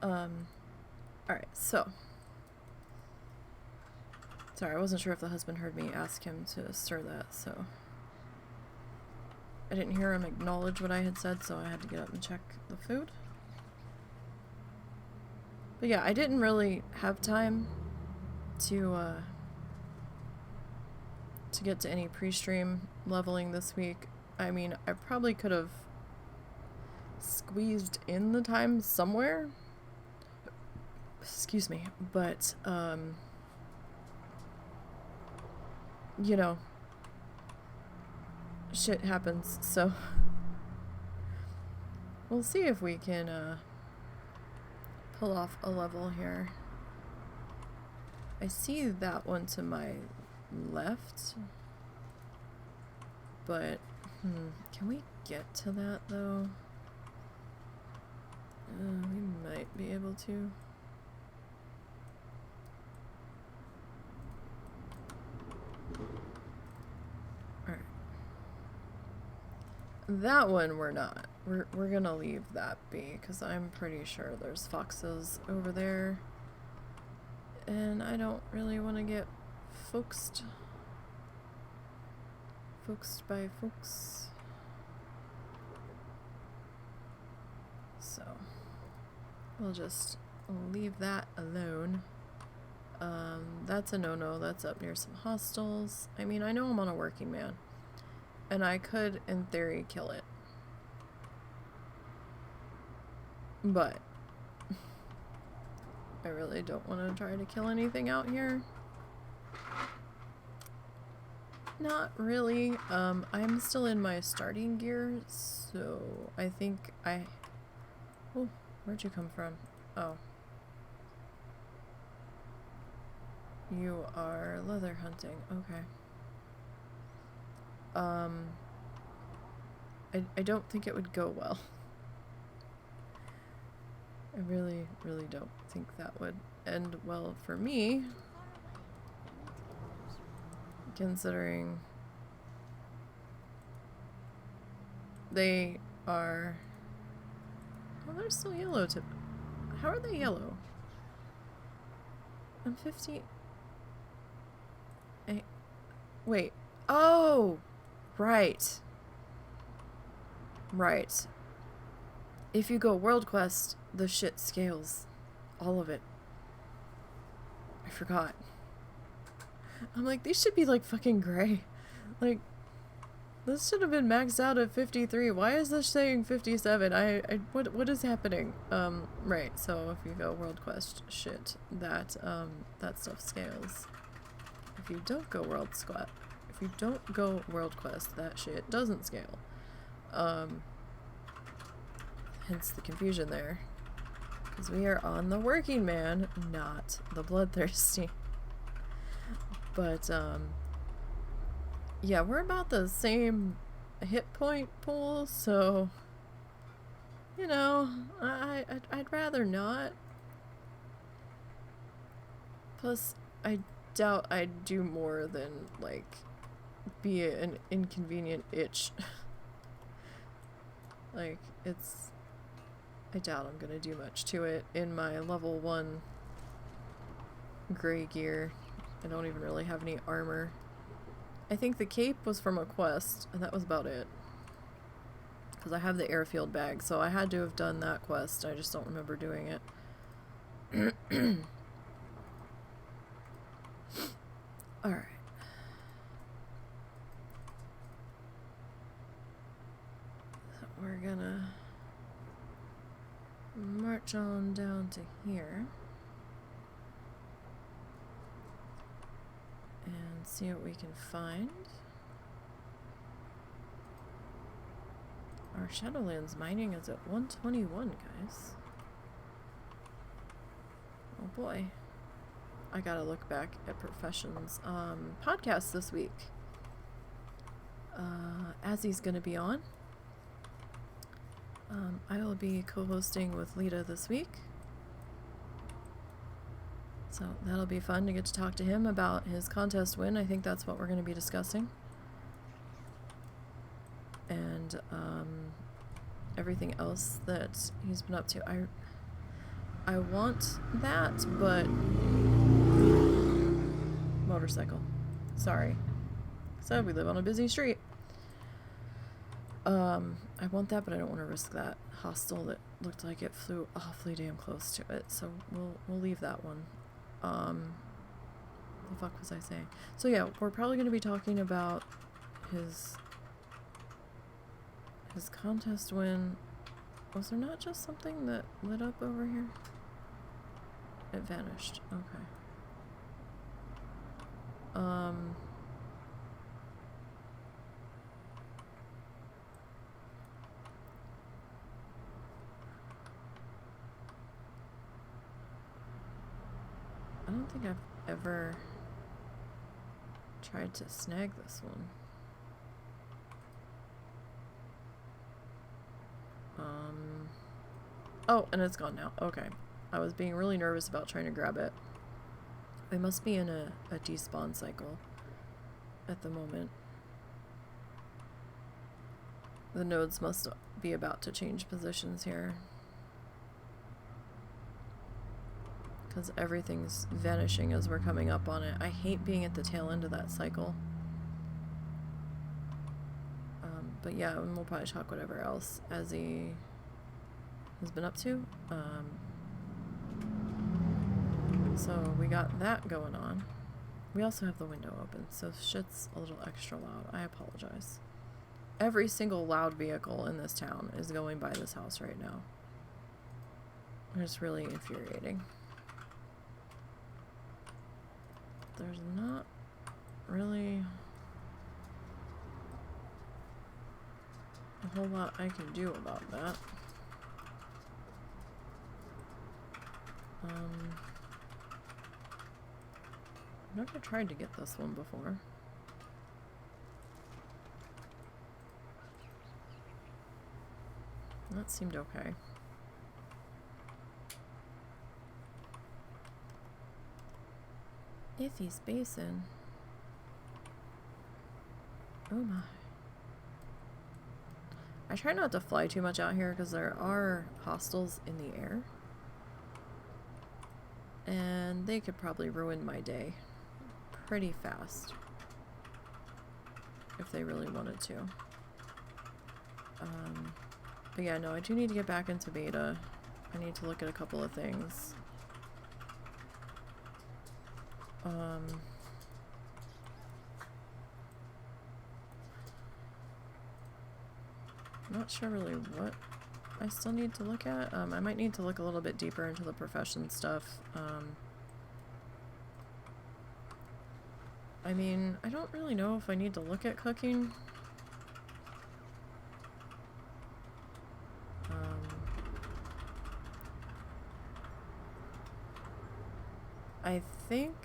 Alright, so. Sorry, I wasn't sure if the husband heard me ask him to stir that, so. I didn't hear him acknowledge what I had said, so I had to get up and check the food. But yeah, I didn't really have time to get to any pre-stream leveling this week. I mean, I probably could have squeezed in the time somewhere. Excuse me, but you know, shit happens, so we'll see if we can pull off a level here. I see that one to my left, but can we get to that though? We might be able to. Alright. That one we're not. We're gonna leave that be, because I'm pretty sure there's foxes over there. And I don't really want to get folksed by folks. So we'll just leave that alone. That's a no-no. That's up near some hostels. I mean, I know I'm on a working man, and I could, in theory, kill it. But I really don't want to try to kill anything out here. Not really. I'm still in my starting gear, so I think Oh, where'd you come from? Oh. You are leather hunting. Okay. I don't think it would go well. I really, really don't think that would end well for me. Considering they are... Oh, they're still yellow tip. How are they yellow? I'm 50... Wait. Oh! Right. Right. If you go World Quest, the shit scales. All of it. I forgot. I'm like, these should be like fucking gray. Like, this should have been maxed out at 53. Why is this saying 57? What is happening? Right, so if you go World Quest, shit, that stuff scales. If you don't go World Quest, that shit doesn't scale. Hence the confusion there. Because we are on the working man, not the bloodthirsty. But, yeah, we're about the same hit point pool, so, you know, I'd rather not. Plus, I doubt I'd do more than, like, be an inconvenient itch. Like, I doubt I'm gonna do much to it in my level 1 gray gear. I don't even really have any armor. I think the cape was from a quest, and that was about it. Because I have the airfield bag, so I had to have done that quest. I just don't remember doing it. Alright. So we're gonna march on down to here. And see what we can find. Our Shadowlands mining is at 121, guys. Oh boy. I gotta look back at professions. Podcast this week. Azzy's gonna be on. I will be co-hosting with Lita this week. So that'll be fun to get to talk to him about his contest win. I think that's what we're going to be discussing. And everything else that he's been up to. I want that, but... Motorcycle. Sorry. So we live on a busy street. I want that, but I don't want to risk that hostile that looked like it flew awfully damn close to it. So we'll leave that one. The fuck was I saying? So yeah, we're probably going to be talking about his contest win. Was there not just something that lit up over here? It vanished. Okay. I don't think I've ever tried to snag this one. Oh, and it's gone now. Okay. I was being really nervous about trying to grab it. We must be in a despawn cycle at the moment. The nodes must be about to change positions here. Because everything's vanishing as we're coming up on it. I hate being at the tail end of that cycle. But yeah, and we'll probably talk whatever else Azzy has been up to. So we got that going on. We also have the window open, so shit's a little extra loud. I apologize. Every single loud vehicle in this town is going by this house right now. It's really infuriating. There's not really a whole lot I can do about that. I've never tried to get this one before. That seemed okay. Iffy's Basin. Oh my. I try not to fly too much out here because there are hostiles in the air. And they could probably ruin my day pretty fast if they really wanted to. But yeah, no, I do need to get back into beta. I need to look at a couple of things. Not sure really what I still need to look at. I might need to look a little bit deeper into the profession stuff. I mean, I don't really know if I need to look at cooking. I think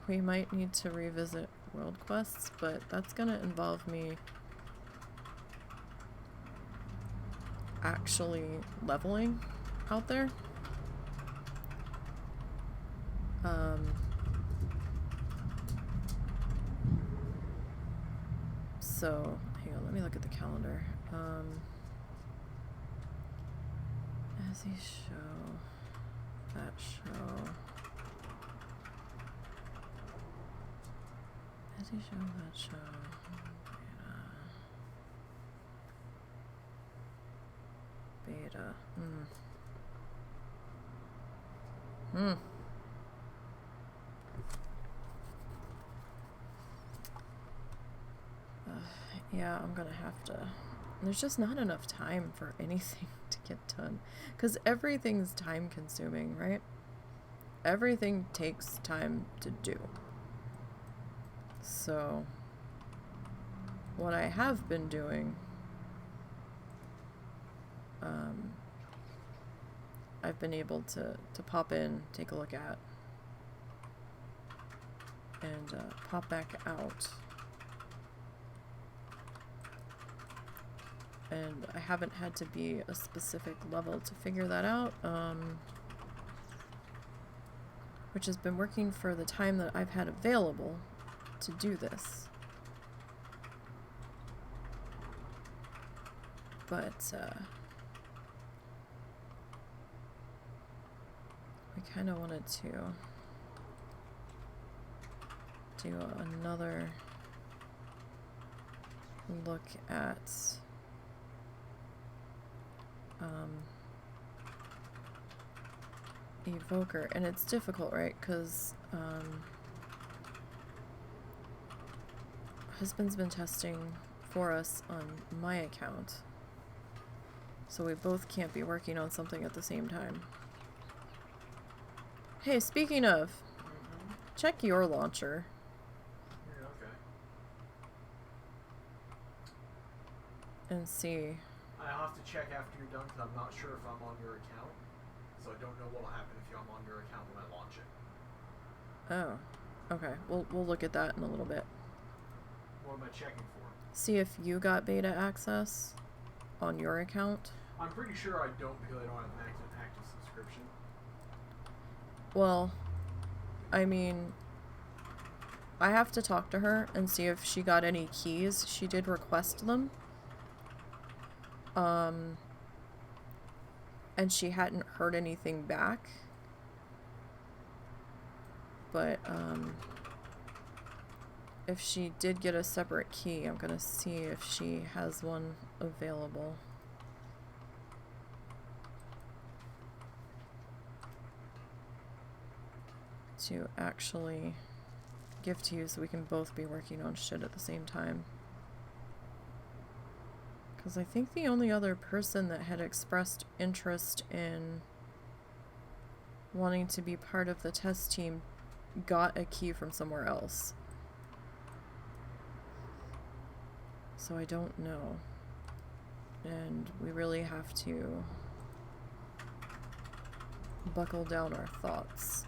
we might need to revisit world quests, but that's gonna involve me actually leveling out there. So, hang on, let me look at the calendar. As he show, that show. As he show, that show. Beta. Yeah, I'm gonna have to. There's just not enough time for anything to get done. Because everything's time consuming, right? Everything takes time to do. So, what I have been doing, I've been able to pop in, take a look at, and pop back out. And I haven't had to be a specific level to figure that out, which has been working for the time that I've had available to do this. But, we kind of wanted to do another look at Evoker, and it's difficult, right? Because husband's been testing for us on my account, so we both can't be working on something at the same time. Hey, speaking of, check your launcher. Yeah, okay. And see. I'll have to check after you're done because I'm not sure if I'm on your account. So I don't know what will happen if I'm on your account when I launch it. Oh, okay. We'll look at that in a little bit. What am I checking for? See if you got beta access on your account. I'm pretty sure I don't because I don't have an active subscription. Well, I mean, I have to talk to her and see if she got any keys. She did request them. And she hadn't heard anything back. But, if she did get a separate key, I'm gonna see if she has one available. To actually give to you so we can both be working on shit at the same time. Because I think the only other person that had expressed interest in wanting to be part of the test team got a key from somewhere else. So I don't know. And we really have to buckle down our thoughts.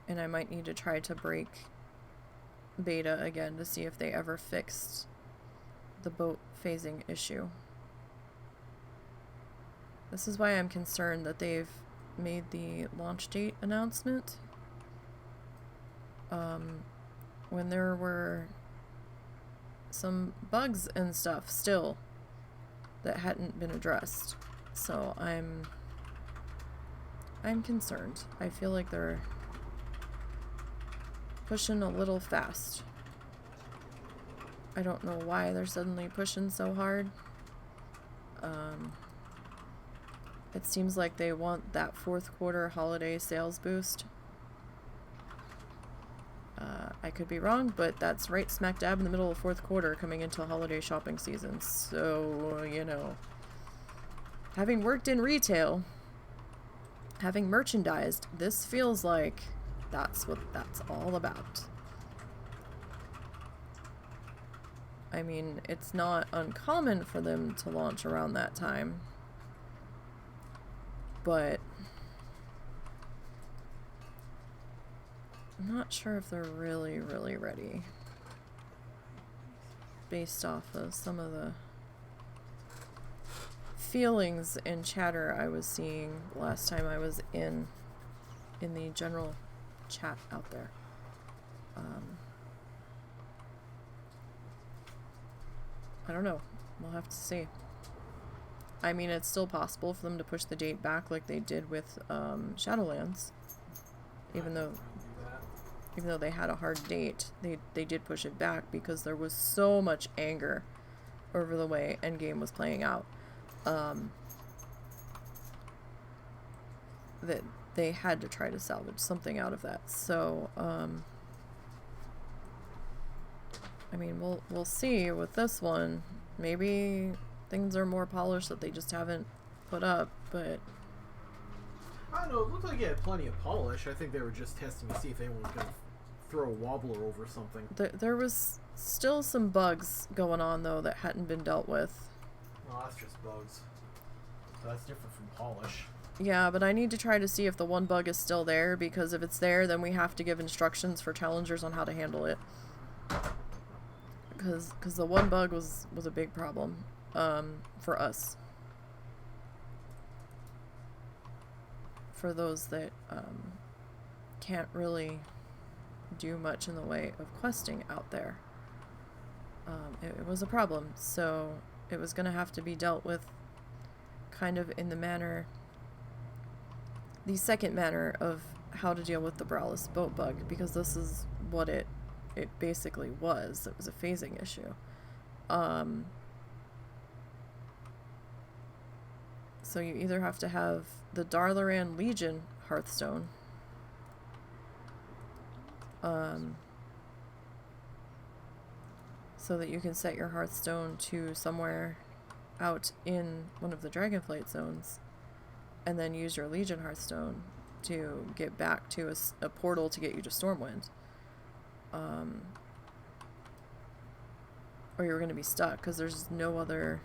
And I might need to try to break beta again to see if they ever fixed the boat phasing issue. This is why I'm concerned that they've made the launch date announcement when there were some bugs and stuff still that hadn't been addressed. So I'm concerned. I feel like they're pushing a little fast. I don't know why they're suddenly pushing so hard. It seems like they want that fourth quarter holiday sales boost. I could be wrong, but that's right smack dab in the middle of fourth quarter coming into holiday shopping season. So, you know, having worked in retail, having merchandised, this feels like that's what that's all about. I mean, it's not uncommon for them to launch around that time, but I'm not sure if they're really, really ready based off of some of the feelings and chatter I was seeing last time I was in the general chat out there. I don't know. We'll have to see. I mean, it's still possible for them to push the date back like they did with Shadowlands. Even though they had a hard date, they did push it back because there was so much anger over the way Endgame was playing out. That they had to try to salvage something out of that. So, I mean, we'll see with this one. Maybe things are more polished that they just haven't put up, but I don't know, it looked like it had plenty of polish. I think they were just testing to see if anyone was going to throw a wobbler over something. There was still some bugs going on, though, that hadn't been dealt with. Well, that's just bugs. So that's different from polish. Yeah, but I need to try to see if the one bug is still there, because if it's there, then we have to give instructions for challengers on how to handle it. Because the one bug was a big problem for us. For those that can't really do much in the way of questing out there. It was a problem, so it was going to have to be dealt with kind of in the second manner of how to deal with the browless boat bug, because this is what it basically was. It was a phasing issue. So you either have to have the Darlaran Legion Hearthstone, so that you can set your Hearthstone to somewhere out in one of the Dragonflight zones, and then use your Legion Hearthstone to get back to a portal to get you to Stormwind. Or you're going to be stuck, because there's no other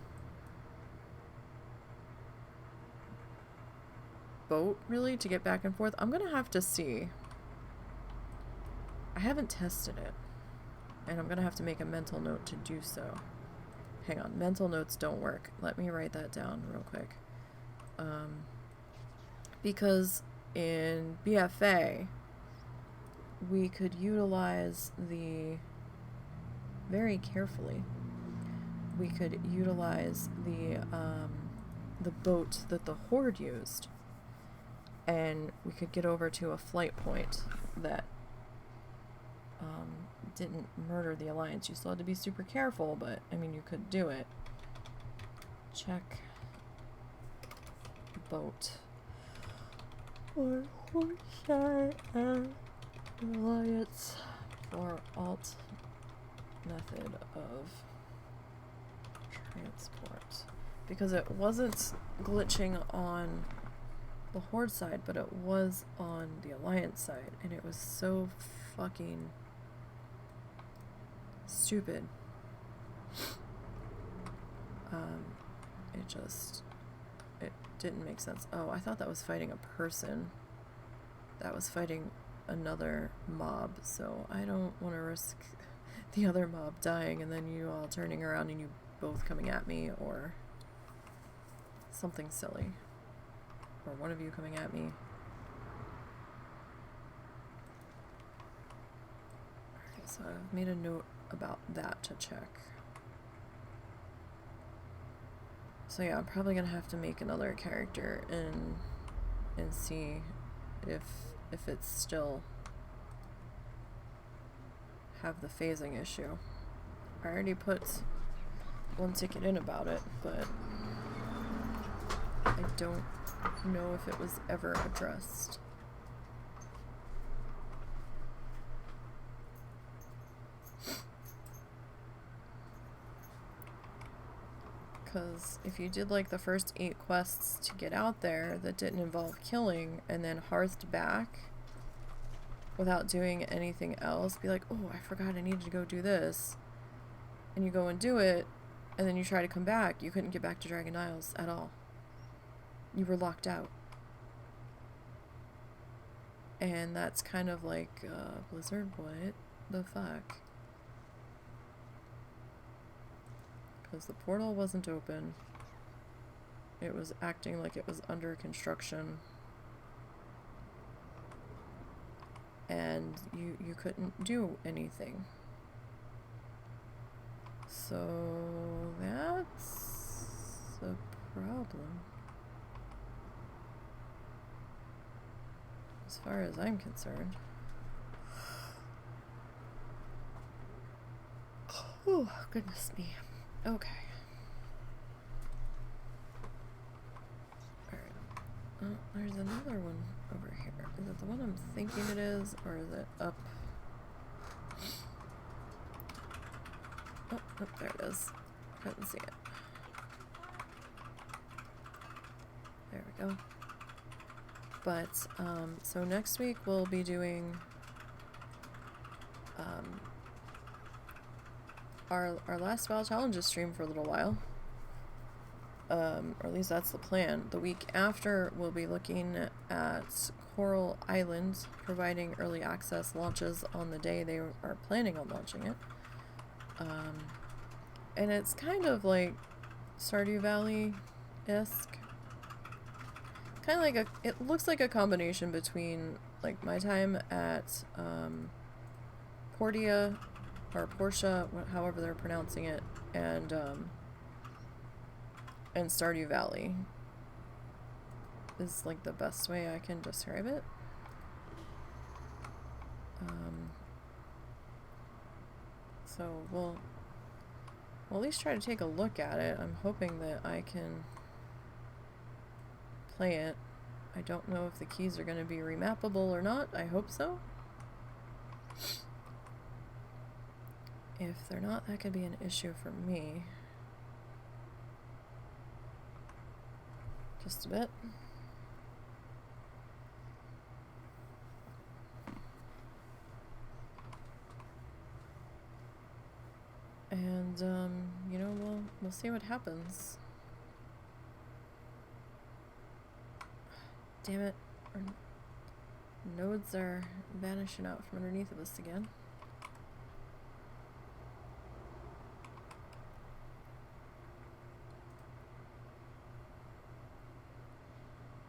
boat, really, to get back and forth. I'm going to have to see. I haven't tested it, and I'm going to have to make a mental note to do so. Hang on, mental notes don't work. Let me write that down real quick. Because in BFA, we could utilize very carefully, we could utilize the boat that the Horde used, and we could get over to a flight point that didn't murder the Alliance. You still had to be super careful, but I mean, you could do it. Check boat or Horse Alliance for alt method of transport, because it wasn't glitching on the Horde side, but it was on the Alliance side, and it was so fucking stupid. It didn't make sense. Oh, I thought that was fighting a person. That was fighting another mob, so I don't want to risk the other mob dying and then you all turning around and you both coming at me, or something silly, or one of you coming at me. Okay, so I've made a note about that to check. So yeah, I'm probably gonna have to make another character and see if it's still have the phasing issue. I already put one ticket in about it, but I don't know if it was ever addressed. Because if you did like the first 8 quests to get out there that didn't involve killing and then hearthed back without doing anything else, be like, oh, I forgot I needed to go do this. And you go and do it, and then you try to come back, you couldn't get back to Dragon Isles at all. You were locked out. And that's kind of like, Blizzard, what the fuck? Because the portal wasn't open. It was acting like it was under construction. And you couldn't do anything. So that's a problem. As far as I'm concerned. Oh, goodness me. Okay. Alright. Oh, there's another one over here. Is it the one I'm thinking it is, or is it up? Oh, there it is. Couldn't see it. There we go. But, so next week we'll be doing, our last WoW Challenges stream for a little while. Or at least that's the plan. The week after, we'll be looking at Coral Island, providing early access launches on the day they are planning on launching it. And it's kind of like Stardew Valley-esque. Kind of like it looks like a combination between, like, my time at, Portia, or Portia, however they're pronouncing it, and Stardew Valley is, like, the best way I can describe it. So we'll at least try to take a look at it. I'm hoping that I can play it. I don't know if the keys are going to be remappable or not. I hope so. If they're not, that could be an issue for me. Just a bit. And, you know, we'll see what happens. Damn it. Our nodes are vanishing out from underneath of us again.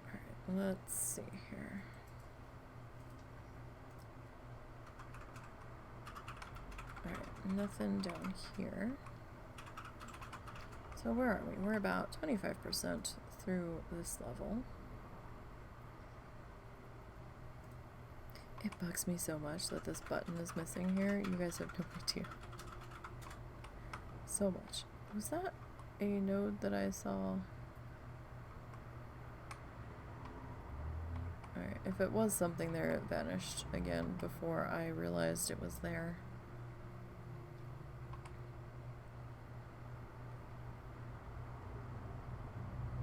Alright, let's see here. Alright, nothing down here. So where are we? We're about 25% through this level. It bugs me so much that this button is missing here. You guys have no idea. So much. Was that a node that I saw? Alright, if it was something there, it vanished again before I realized it was there.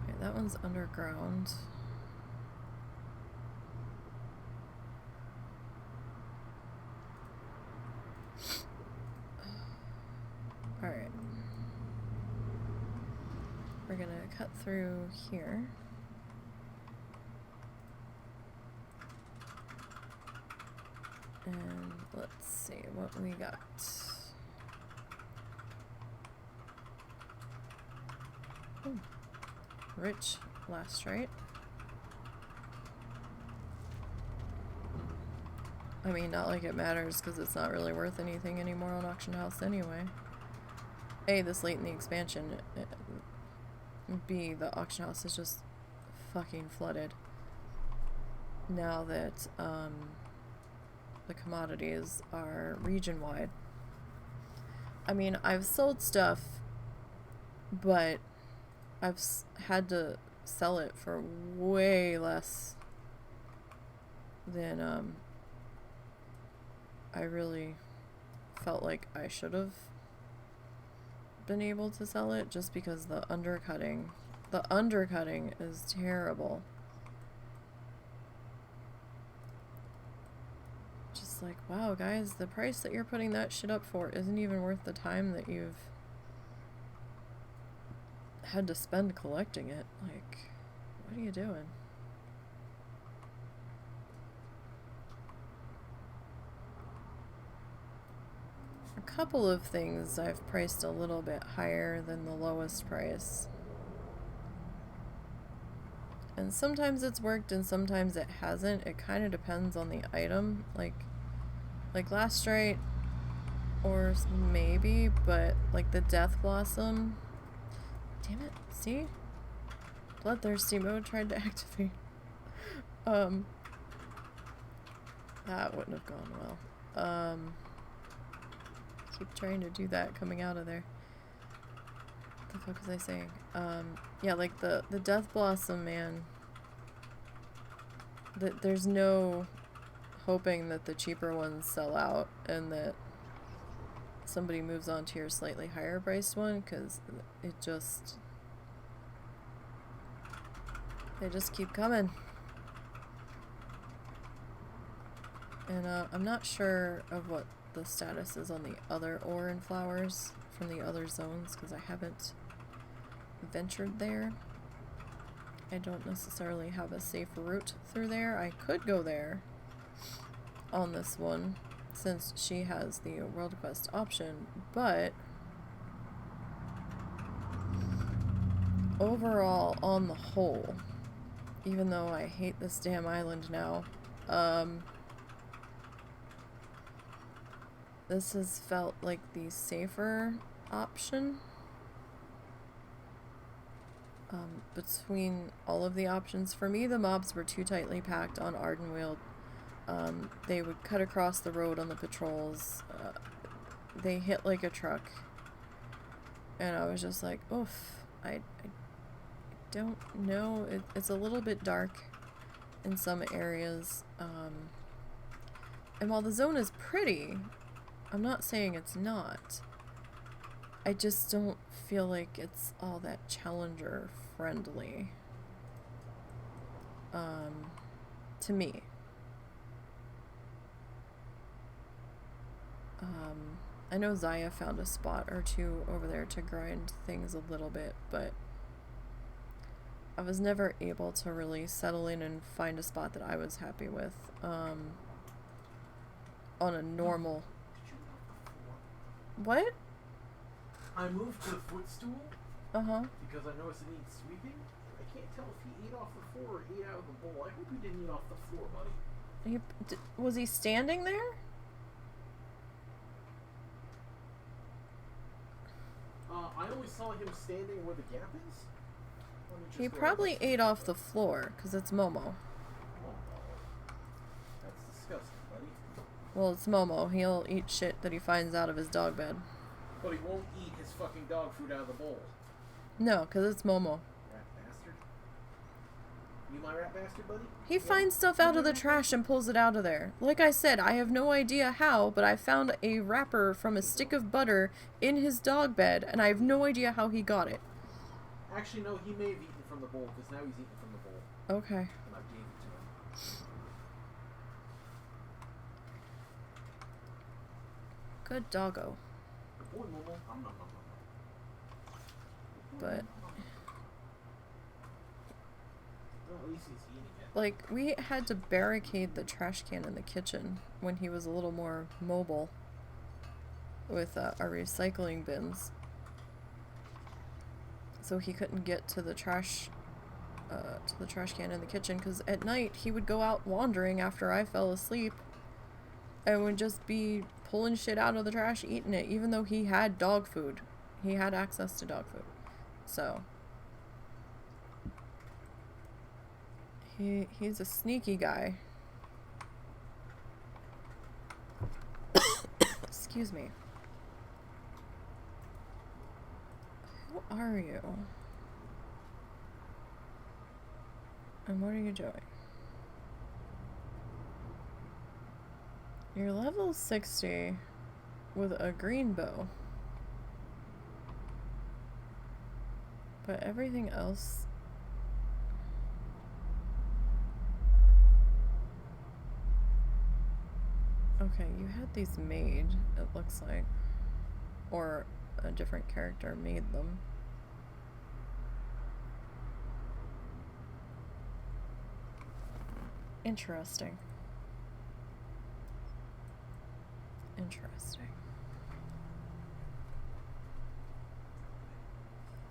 Okay, that one's underground. Alright. We're gonna cut through here. And let's see what we got. Ooh. Rich lastrite. I mean, not like it matters because it's not really worth anything anymore on Auction House anyway. A, this late in the expansion. B, the Auction House is just fucking flooded. Now that, the commodities are region-wide. I mean, I've sold stuff, but I've had to sell it for way less than I really felt like I should have been able to sell it, just because the undercutting is terrible. Just like, wow, guys, the price that you're putting that shit up for isn't even worth the time that you've had to spend collecting it. Like, what are you doing? A couple of things I've priced a little bit higher than the lowest price. And sometimes it's worked and sometimes it hasn't. It kind of depends on the item. Like Last Strike, or maybe, but like the Death Blossom. Damn it, see? Bloodthirsty mode tried to activate. That wouldn't have gone well. Keep trying to do that coming out of there. What the fuck was I saying? Yeah, like the Death Blossom, man. There's no hoping that the cheaper ones sell out and that somebody moves on to your slightly higher priced one, because they just keep coming. And I'm not sure of what the status is on the other ore and flowers from the other zones, because I haven't ventured there. I don't necessarily have a safe route through there. I could go there on this one, since she has the World Quest option, but overall, on the whole, even though I hate this damn island now, this has felt like the safer option between all of the options. For me, the mobs were too tightly packed on Ardenweald. They would cut across the road on the patrols. They hit like a truck. And I was just like, oof, I don't know. It's a little bit dark in some areas. And while the zone is pretty, I'm not saying it's not. I just don't feel like it's all that challenger friendly. To me. I know Zaya found a spot or two over there to grind things a little bit, but I was never able to really settle in and find a spot that I was happy with, on a normal... What? I moved the footstool. Uh-huh. Because I noticed it needs sweeping. I can't tell if he ate off the floor or ate out of the bowl. I hope he didn't eat off the floor, buddy. Was he standing there? I only saw him standing where the gap is. He probably ate off the floor, because it's Momo. Oh, that's disgusting, buddy. Well, it's Momo. He'll eat shit that he finds out of his dog bed. But he won't eat his fucking dog food out of the bowl. No, because it's Momo. Rat bastard. You my rat bastard, buddy? He finds stuff out of the trash and pulls it out of there. Like I said, I have no idea how, but I found a wrapper from a stick of butter in his dog bed, and I have no idea how he got it. Actually, no, he may have eaten from the bowl, because now he's eating from the bowl. Okay. And I gave it to him. Good doggo. Good boy, Momo. But... Well, at least he's eating it. like, we had to barricade the trash can in the kitchen when he was a little more mobile with our recycling bins. So he couldn't get to the trash can in the kitchen, because at night he would go out wandering after I fell asleep and would just be pulling shit out of the trash, eating it, even though he had dog food. He had access to dog food. So he's a sneaky guy. Excuse me. Who are you? And what are you doing? You're level 60 with a green bow. But everything else... Okay, you had these made, it looks like. Or a different character made them. Interesting. Interesting.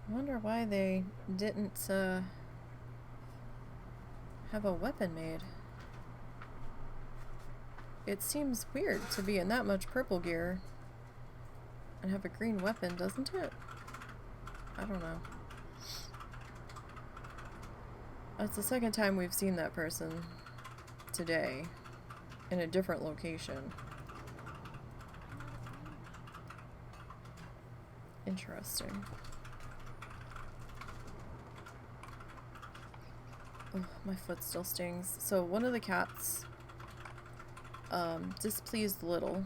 I wonder why they didn't have a weapon made. It seems weird to be in that much purple gear and have a green weapon, doesn't it? I don't know. That's the second time we've seen that person today in a different location. Interesting. Oh, my foot still stings. So one of the cats displeased Little.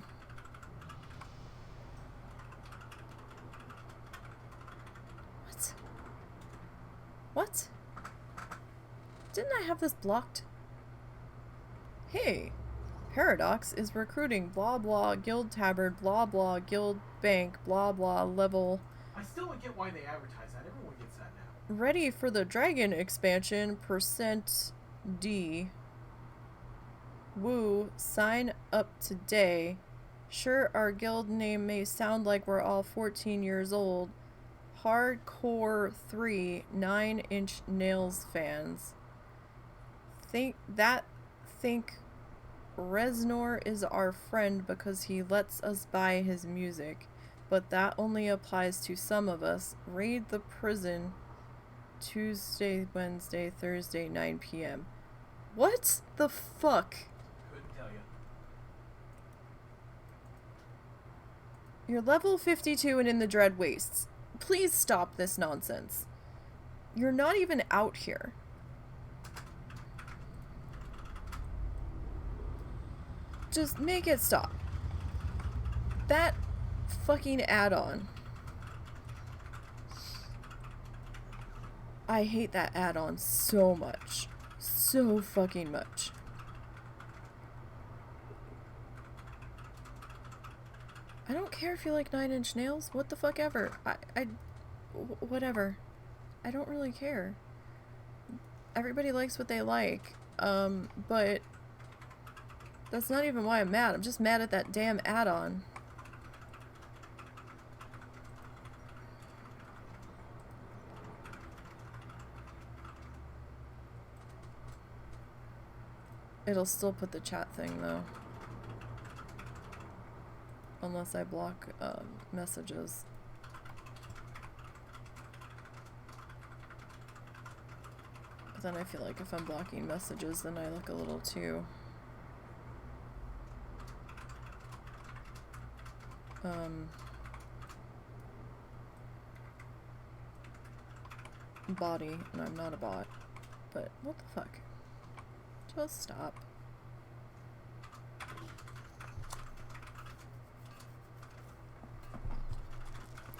What? What? Didn't I have this blocked? Hey, Paradox is recruiting blah blah guild tabard blah blah guild bank blah blah level. I still don't get why they advertise that. Everyone gets that now. Ready for the dragon expansion %D. Woo, sign up today. Sure, our guild name may sound like we're all 14 years old. Hardcore 3 9-inch nails fans. Think Reznor is our friend because he lets us buy his music, but that only applies to some of us. Raid the prison Tuesday, Wednesday, Thursday, 9 p.m. What the fuck? Couldn't tell you. You're level 52 and in the Dread Wastes. Please stop this nonsense. You're not even out here. Just make it stop. That fucking add-on. I hate that add-on so much. So fucking much. I don't care if you like 9-inch nails. What the fuck ever. Whatever. I don't really care. Everybody likes what they like. But that's not even why I'm mad. I'm just mad at that damn add-on. It'll still put the chat thing, though. Unless I block messages. But then I feel like if I'm blocking messages, then I look a little too... body, and I'm not a bot. But what the fuck? Just stop.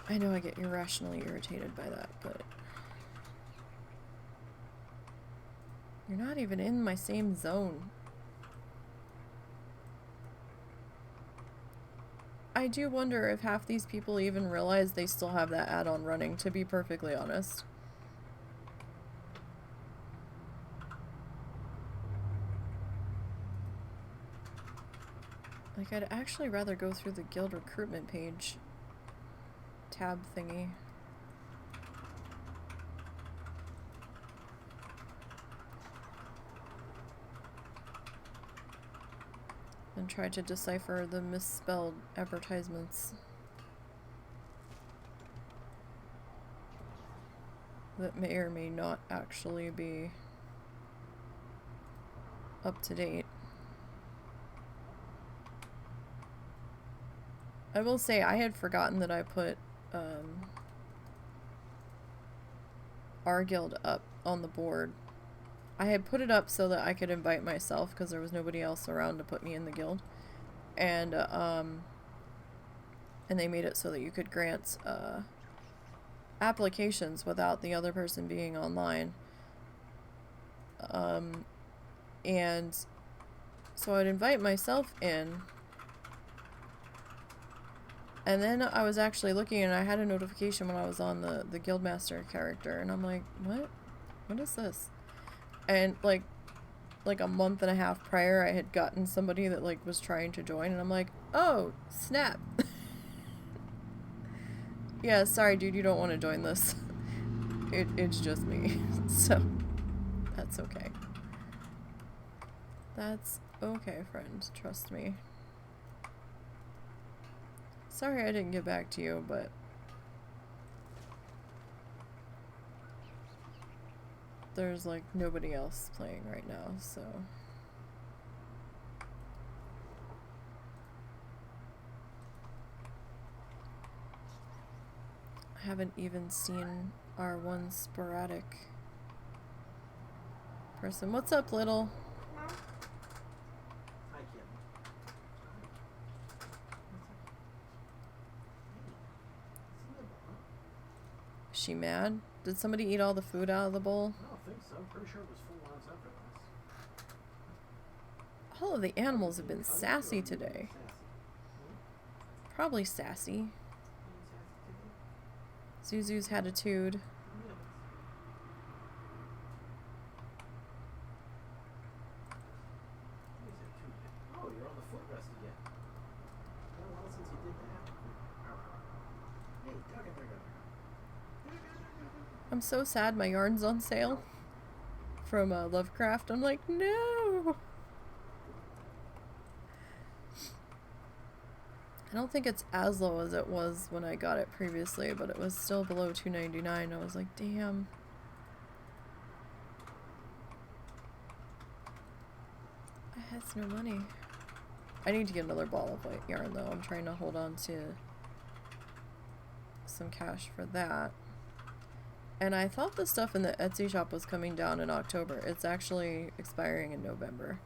I know I get irrationally irritated by that, but you're not even in my same zone. I do wonder if half these people even realize they still have that add-on running, to be perfectly honest. Like, I'd actually rather go through the guild recruitment page tab thingy. And try to decipher the misspelled advertisements that may or may not actually be up to date. I will say I had forgotten that I put our guild up on the board I had put it up so that I could invite myself because there was nobody else around to put me in the guild. And they made it so that you could grant applications without the other person being online. And so I'd invite myself in, and then I was actually looking and I had a notification when I was on the Guildmaster character, and I'm like, what is this? And like a month and a half prior, I had gotten somebody that like was trying to join, and I'm like, oh snap. Yeah, sorry dude, you don't want to join this. It's just me. So that's okay. That's okay, friend. Trust me. Sorry I didn't get back to you, but there's like nobody else playing right now, so. I haven't even seen our one sporadic person. What's up, little? Is she mad? Did somebody eat all the food out of the bowl? I don't think so. I'm pretty sure it was full on after this. All of the animals have been sassy today. Probably sassy. Zuzu's attitude. Oh, you're on the footrest again. Been a while since you did that. Hey, dog it, I'm so sad my yarn's on sale from Lovecraft. I'm like, no! I don't think it's as low as it was when I got it previously, but it was still below $2.99. I was like, damn. I had no money. I need to get another ball of white yarn though. I'm trying to hold on to some cash for that. And I thought the stuff in the Etsy shop was coming down in October. It's actually expiring in November.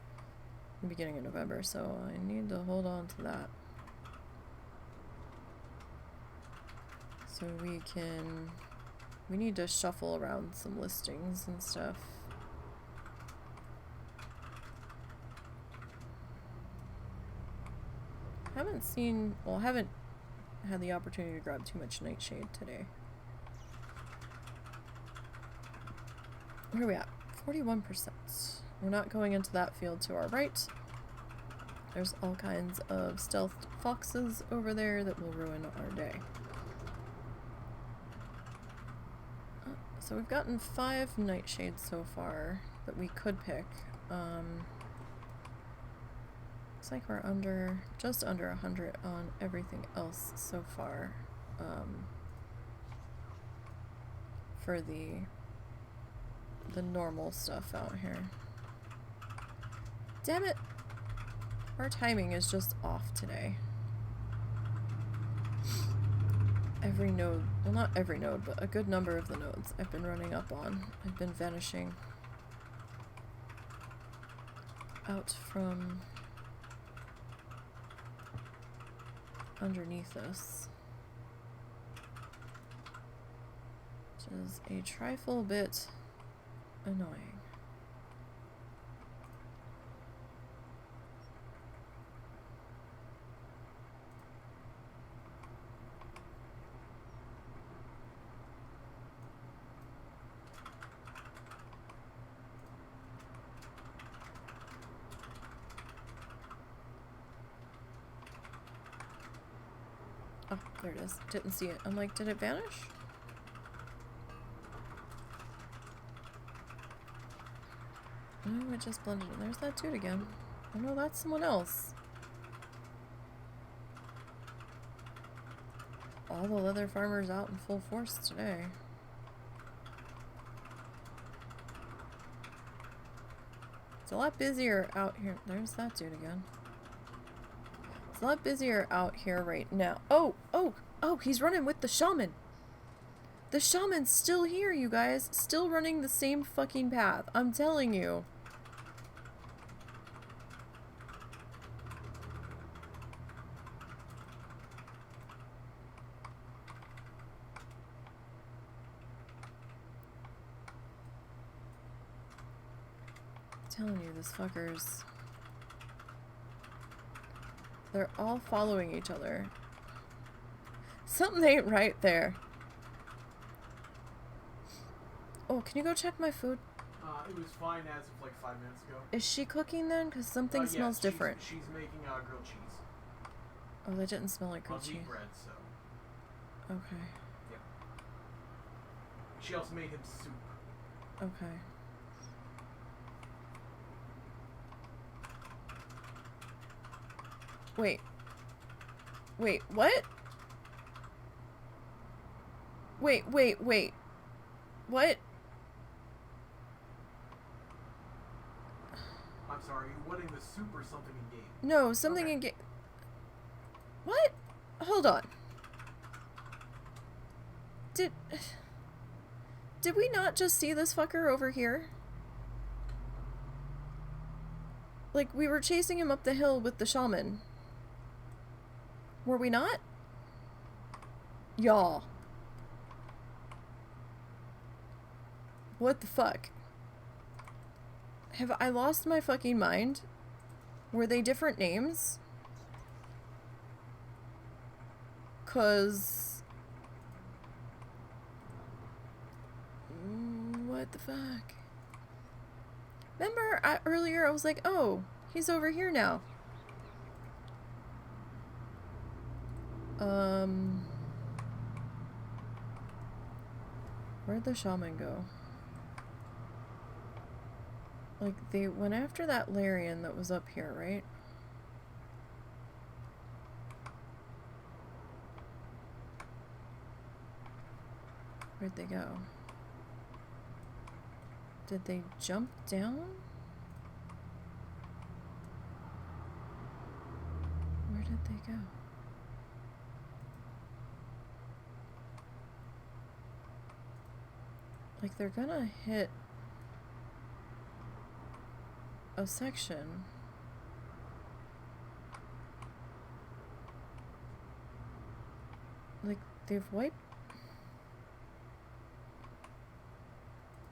The beginning of November, so I need to hold on to that. So we need to shuffle around some listings and stuff. Haven't had the opportunity to grab too much nightshade today. Where are we at? 41%. We're not going into that field to our right. There's all kinds of stealthed foxes over there that will ruin our day. So we've gotten 5 nightshades so far that we could pick. Looks like we're just under 100 on everything else so far. For the normal stuff out here. Damn it! Our timing is just off today. Every node, well not every node, but a good number of the nodes I've been running up on. I've been vanishing out from underneath us. Which is a trifle bit annoying. Oh, there it is. Didn't see it. I'm like, did it vanish? No, it just blended in. There's that dude again. Oh no, that's someone else. All the leather farmers out in full force today. It's a lot busier out here. There's that dude again. It's a lot busier out here right now. Oh, he's running with the shaman. The shaman's still here, you guys. Still running the same fucking path. I'm telling you. I'm telling you, this fucker's... They're all following each other. Something ain't right there. Oh, can you go check my food? It was fine as of like 5 minutes ago. Is she cooking then? Because something smells different. She's making grilled cheese. Oh, that didn't smell like grilled cheese. Wheat bread, so. Okay. Yep. She also made him soup. Okay. Wait. Wait, what? Wait. What? I'm sorry, you wanting the soup or something in game? No, something in game. What? Hold on. Did we not just see this fucker over here? Like, we were chasing him up the hill with the shaman. Were we not? Y'all. What the fuck? Have I lost my fucking mind? Were they different names? 'Cause... what the fuck? Remember, earlier I was like, oh, he's over here now. Where'd the shaman go? Like, they went after that Larian that was up here, right? Where'd they go? Did they jump down? Where did they go? Like, they're gonna hit a section. Like, they've wiped...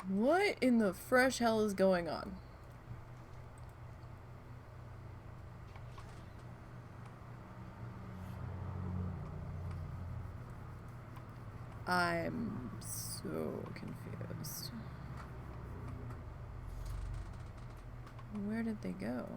What in the fresh hell is going on? I'm so confused. Where did they go?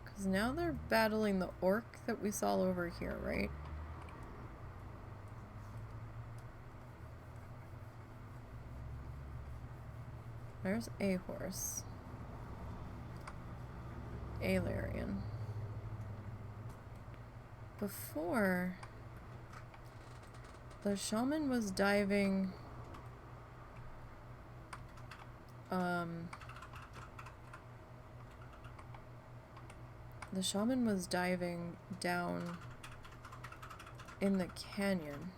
Because now they're battling the orc that we saw over here, right? There's a horse. A Larian. Before, the shaman was diving... The shaman was diving down in the canyon.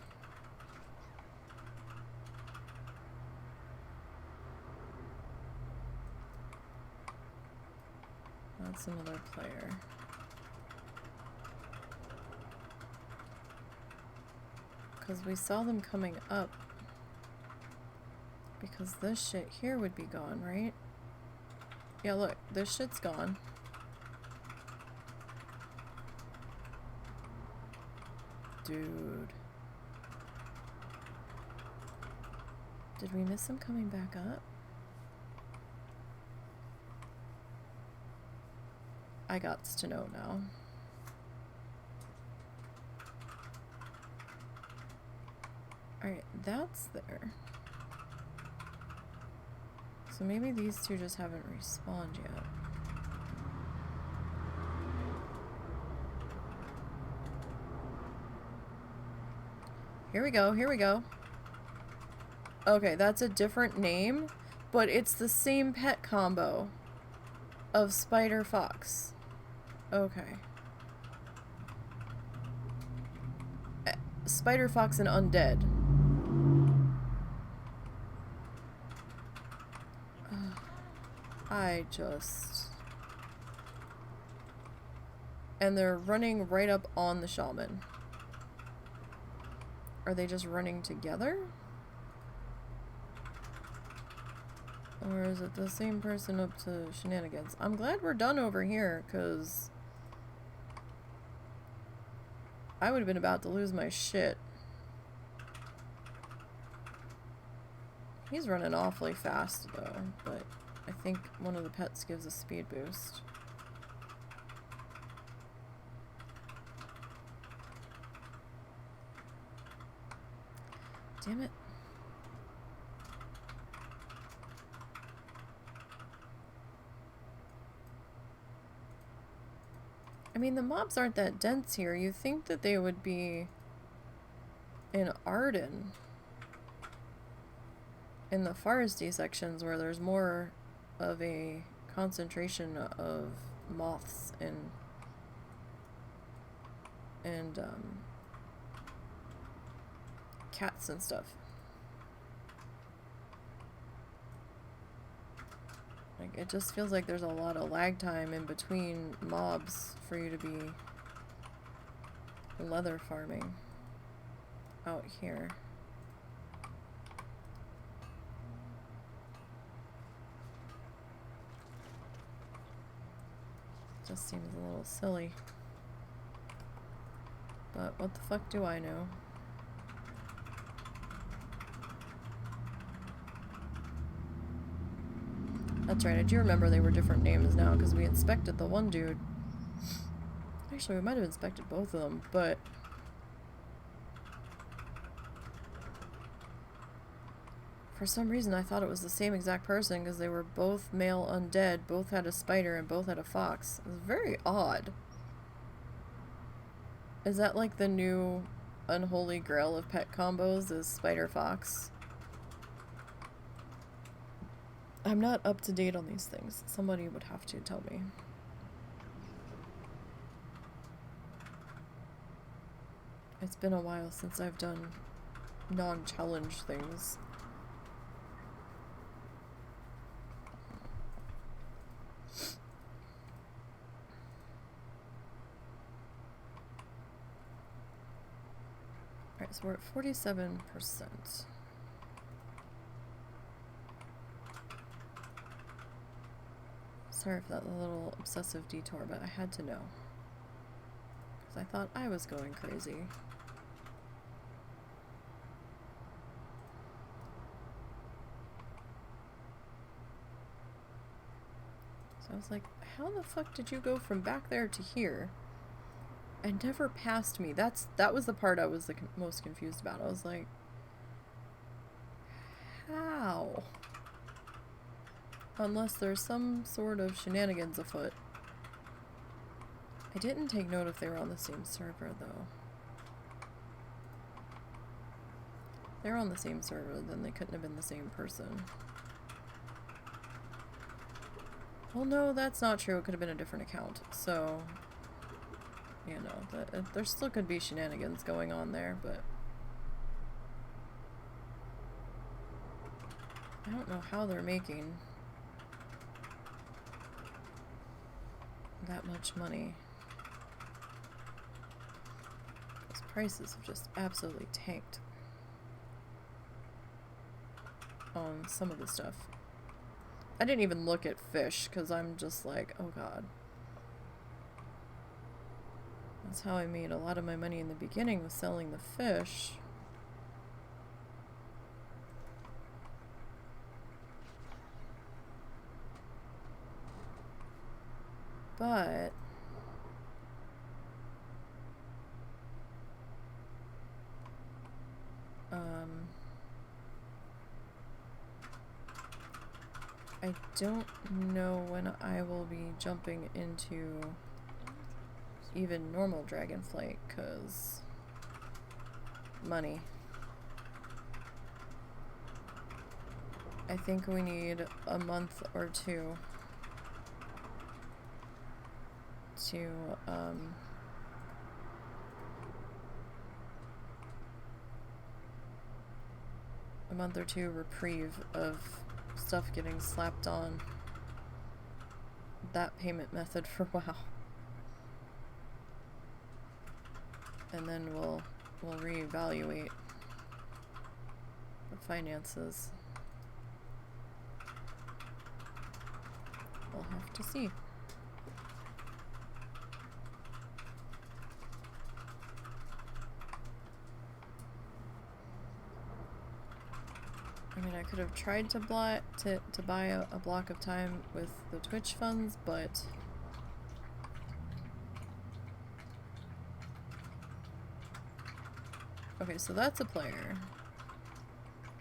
That's another player. Because we saw them coming up. Because this shit here would be gone, right? Yeah, look, this shit's gone. Dude. Did we miss him coming back up? I gots to know now. Alright, that's there. So maybe these two just haven't respawned yet. Here we go, here we go. Okay, that's a different name, But it's the same pet combo of spider fox. Okay. Spider fox and undead. I just... And they're running right up on the shaman. Are they just running together? Or is it the same person up to shenanigans? I'm glad we're done over here, because I would have been about to lose my shit. He's running awfully fast, though, but I think one of the pets gives a speed boost. Damn it. I mean, the mobs aren't that dense here. You think that they would be in Arden, in the foresty sections where there's more of a concentration of moths and cats and stuff. Like, it just feels like there's a lot of lag time in between mobs for you to be leather farming out here. Just seems a little silly. But what the fuck do I know? That's right, I do remember they were different names now, because we inspected the one dude. Actually, we might have inspected both of them, but... for some reason I thought it was the same exact person, because they were both male undead, both had a spider, and both had a fox. It was very odd. Is that like the new unholy grail of pet combos, is spider-fox? I'm not up to date on these things. Somebody would have to tell me. It's been a while since I've done non-challenge things. Alright, so we're at 47%. Sorry for that little obsessive detour, but I had to know. Because I thought I was going crazy. So I was like, how the fuck did you go from back there to here? And never past me. That was the part I was the most confused about. I was like, how? Unless there's some sort of shenanigans afoot. I didn't take note if they were on the same server, though. If they were on the same server, then they couldn't have been the same person. Well, no, that's not true. It could have been a different account. So, you know, there still could be shenanigans going on there, but... I don't know how they're making that much money. Those prices have just absolutely tanked on some of the stuff. I didn't even look at fish because I'm just like, oh god. That's how I made a lot of my money in the beginning, was selling the fish. But I don't know when I will be jumping into even normal Dragonflight, because money. I think we need a month or two to, a month or two reprieve of stuff getting slapped on that payment method for WoW. And then we'll reevaluate the finances. We'll have to see. I mean, I could have tried to buy a block of time with the Twitch funds, but okay, so that's a player.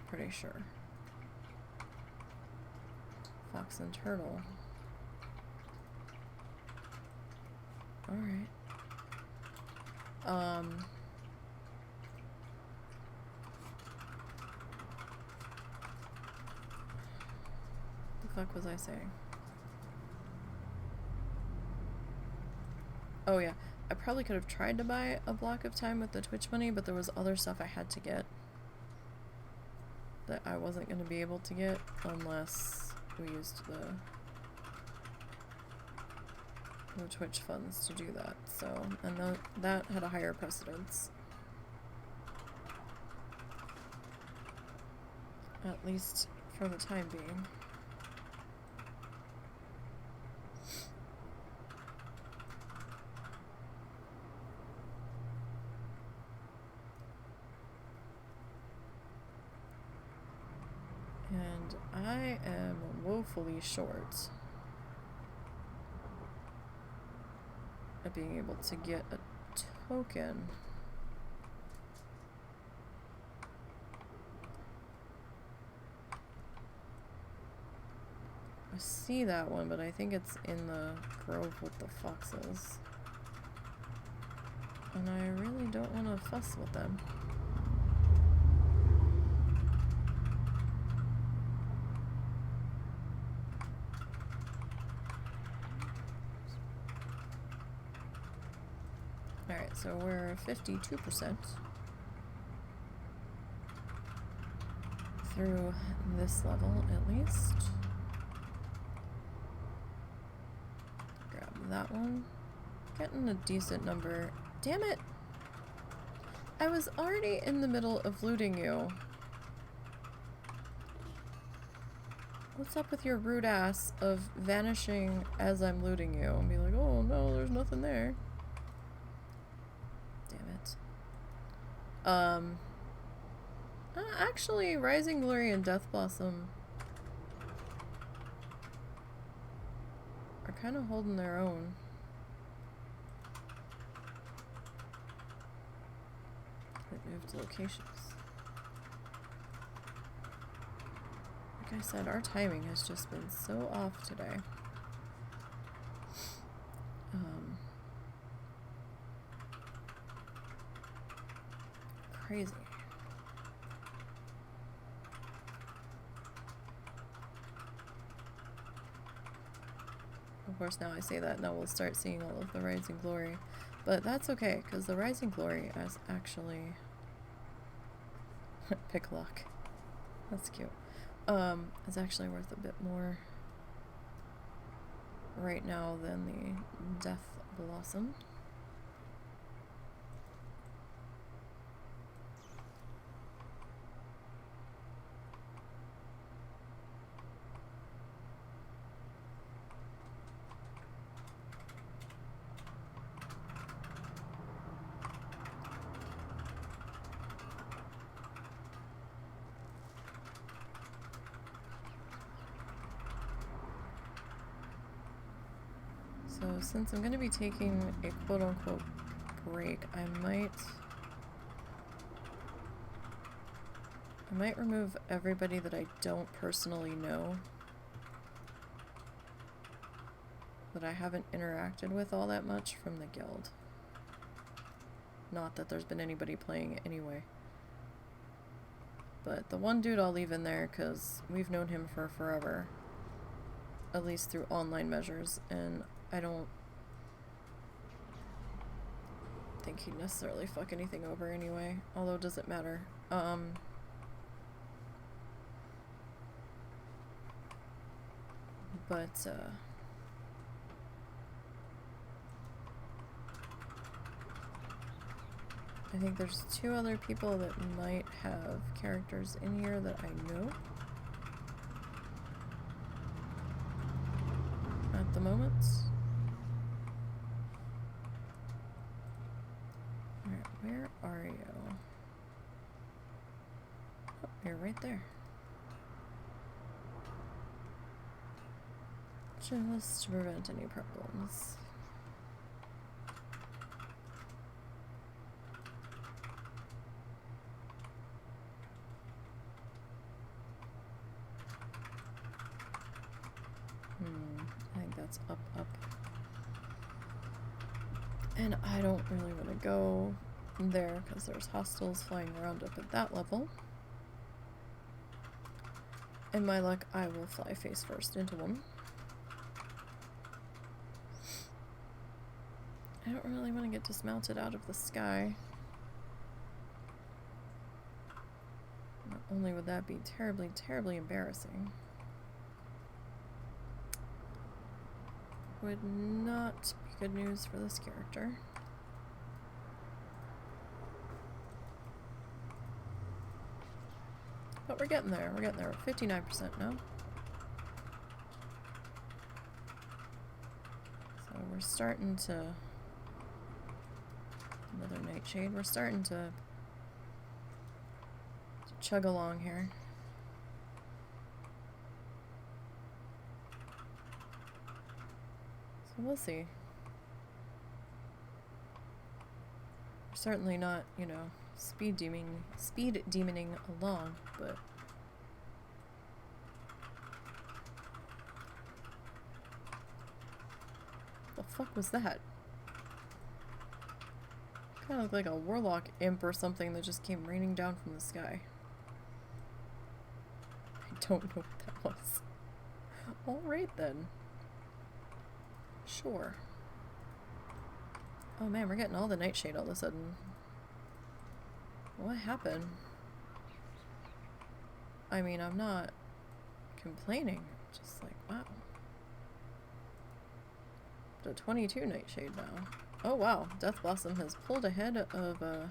Pretty sure. Fox and Turtle. Alright. The fuck was I saying? Oh yeah, I probably could have tried to buy a block of time with the Twitch money, but there was other stuff I had to get that I wasn't going to be able to get unless we used the Twitch funds to do that. So, and that had a higher precedence. At least for the time being. And I am woefully short of being able to get a token. I see that one, but I think it's in the grove with the foxes. And I really don't want to fuss with them. Alright, so we're 52% through this level at least. Grab that one. Getting a decent number. Damn it! I was already in the middle of looting you. What's up with your rude ass of vanishing as I'm looting you and be like, oh no, there's nothing there. Actually, Rising Glory and Death Blossom are kind of holding their own. It moved locations. Like I said, our timing has just been so off today. Crazy. Of course, now I say that, now we'll start seeing all of the Rising Glory. But that's okay, because the Rising Glory is actually... Pick luck. That's cute. It's actually worth a bit more right now than the Death Blossom. So since I'm going to be taking a quote-unquote break, I might remove everybody that I don't personally know, that I haven't interacted with all that much from the guild. Not that there's been anybody playing it anyway. But the one dude I'll leave in there because we've known him for forever. At least through online measures, and I don't think he'd necessarily fuck anything over anyway. Although, does it matter? But, I think there's 2 other people that might have characters in here that I know at the moment. Alright, where are you? Oh, you're right there. Just to prevent any problems. I think that's up. And I don't really want to go there because there's hostiles flying around up at that level. In my luck, I will fly face first into one. I don't really want to get dismounted out of the sky. Not only would that be terribly, terribly embarrassing, would not be good news for this character. But we're getting there. We're getting there. 59% now. So we're starting to... Another nightshade. We're starting to chug along here. So we'll see. We're certainly not, you know, speed demoning along, but the fuck was that? Kind of looked like a warlock imp or something that just came raining down from the sky. I don't know what that was. Alright then. Sure. Oh man, we're getting all the nightshade all of a sudden. What happened? I mean, I'm not complaining. I'm just like, wow. The 22 nightshade now. Oh wow, Death Blossom has pulled ahead of the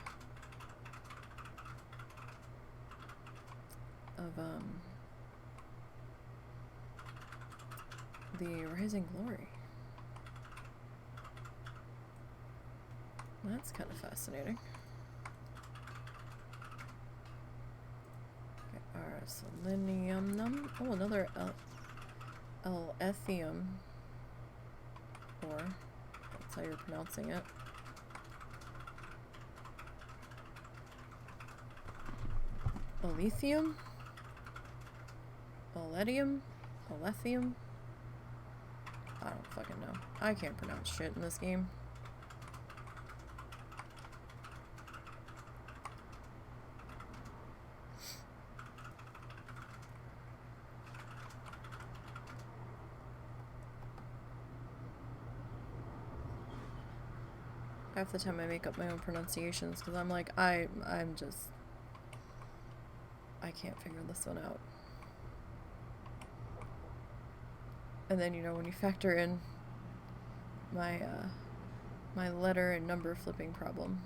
Rising Glory. That's kind of fascinating. Okay, Arselinium. Oh, another Elithium. Or that's how you're pronouncing it. Elithium? Eletium? Elethium? I don't fucking know. I can't pronounce shit in this game. Half the time I make up my own pronunciations because I'm like, I'm just, I can't figure this one out. And then, you know, when you factor in my, my letter and number flipping problem,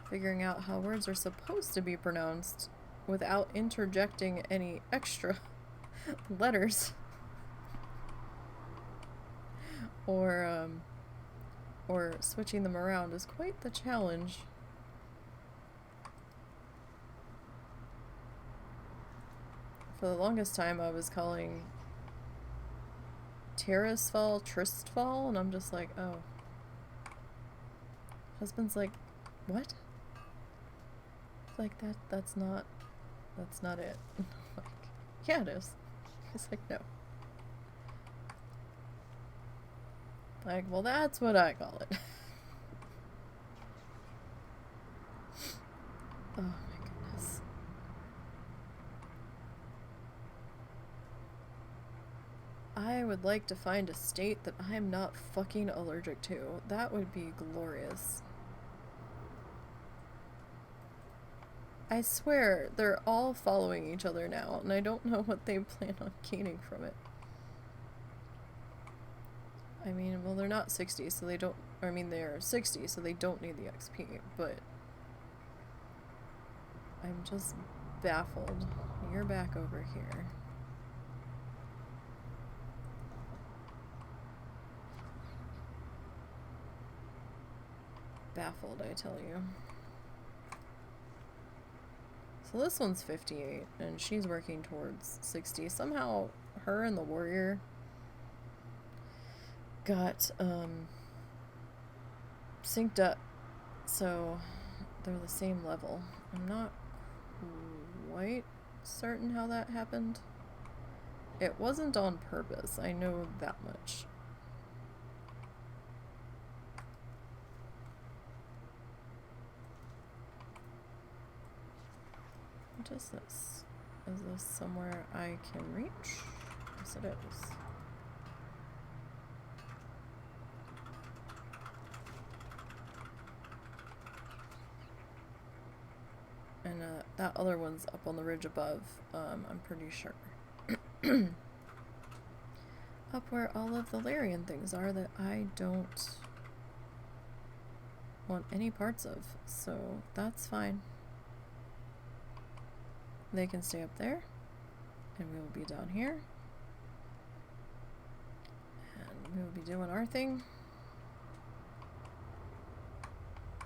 figuring out how words are supposed to be pronounced without interjecting any extra letters or switching them around is quite the challenge. For the longest time I was calling Tirisfal Tristfal, and I'm just like, oh. Husband's like, what? It's like, that's not it. I'm like, yeah, it is. He's like, no. Like, well, that's what I call it. Oh my would like to find a state that I'm not fucking allergic to. That would be glorious. I swear, they're all following each other now, and I don't know what they plan on gaining from it. I mean, well, they're not 60, so they don't... I mean, they're 60, so they don't need the XP, but... I'm just baffled. You're back over here. Baffled, I tell you. So this one's 58, and she's working towards 60. Somehow, her and the warrior got, synced up, so they're the same level. I'm not quite certain how that happened. It wasn't on purpose, I know that much. What is this? Is this somewhere I can reach? Yes, it is. And that other one's up on the ridge above, I'm pretty sure. Up where all of the Larian things are that I don't want any parts of, so that's fine. They can stay up there, and we will be down here. And we will be doing our thing.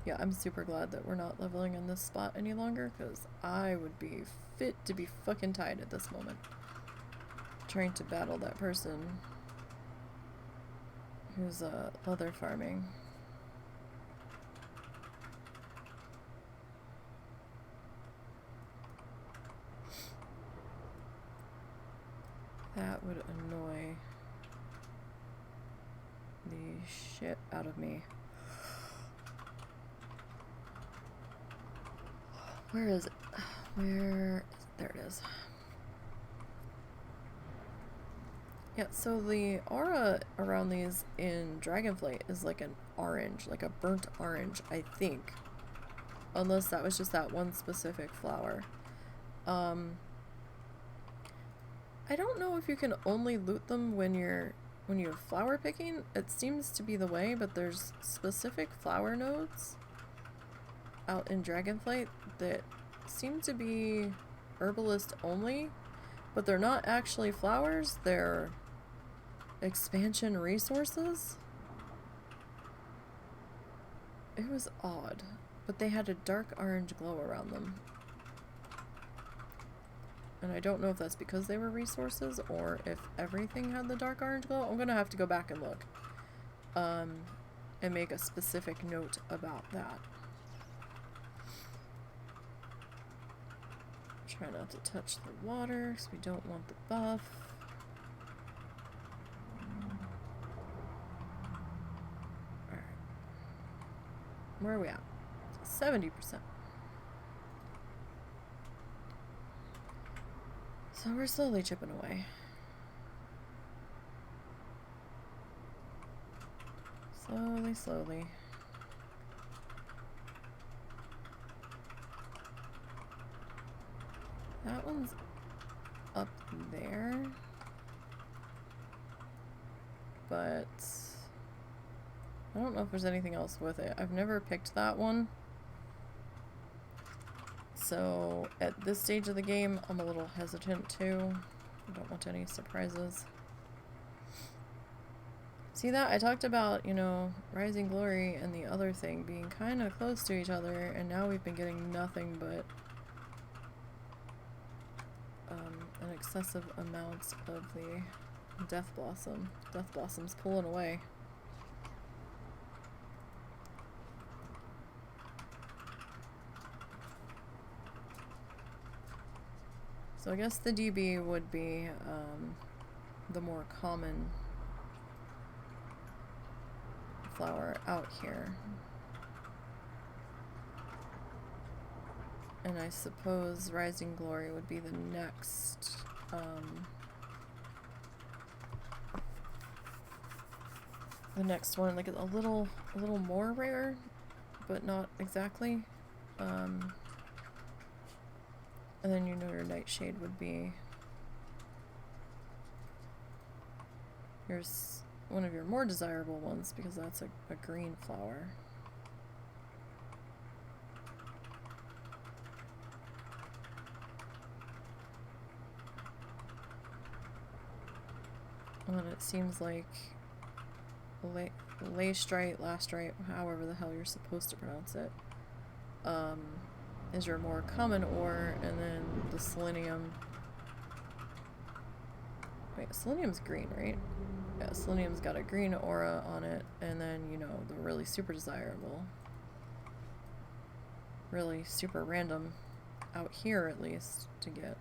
Yeah, I'm super glad that we're not leveling in this spot any longer, because I would be fit to be fucking tied at this moment. Trying to battle that person who's leather farming. That would annoy the shit out of me. Where is it? Where is it? There it is. Yeah, so the aura around these in Dragonflight is like an orange, like a burnt orange, I think. Unless that was just that one specific flower. I don't know if you can only loot them when you're flower picking. It seems to be the way, but there's specific flower nodes out in Dragonflight that seem to be herbalist only, but they're not actually flowers, they're expansion resources. It was odd, but they had a dark orange glow around them. And I don't know if that's because they were resources or if everything had the dark orange glow. I'm gonna have to go back and look. And make a specific note about that. Try not to touch the water because we don't want the buff. Alright. Where are we at? 70%. So we're slowly chipping away. Slowly, slowly. That one's up there. But I don't know if there's anything else with it. I've never picked that one. So at this stage of the game, I'm a little hesitant too. I don't want any surprises. See that? I talked about, you know, Rising Glory and the other thing being kind of close to each other, and now we've been getting nothing but an excessive amount of the Death Blossom. Death Blossom's pulling away. So I guess the DB would be the more common flower out here. And I suppose Rising Glory would be the next the next one, like a little more rare, but not exactly. And then you know your nightshade would be one of your more desirable ones, because that's a green flower. And then it seems like lastrite, however the hell you're supposed to pronounce it, is your more common ore, and then the selenium. Wait, selenium's green, right? Yeah, selenium's got a green aura on it, and then, you know, the really super desirable, really super random, out here at least, to get.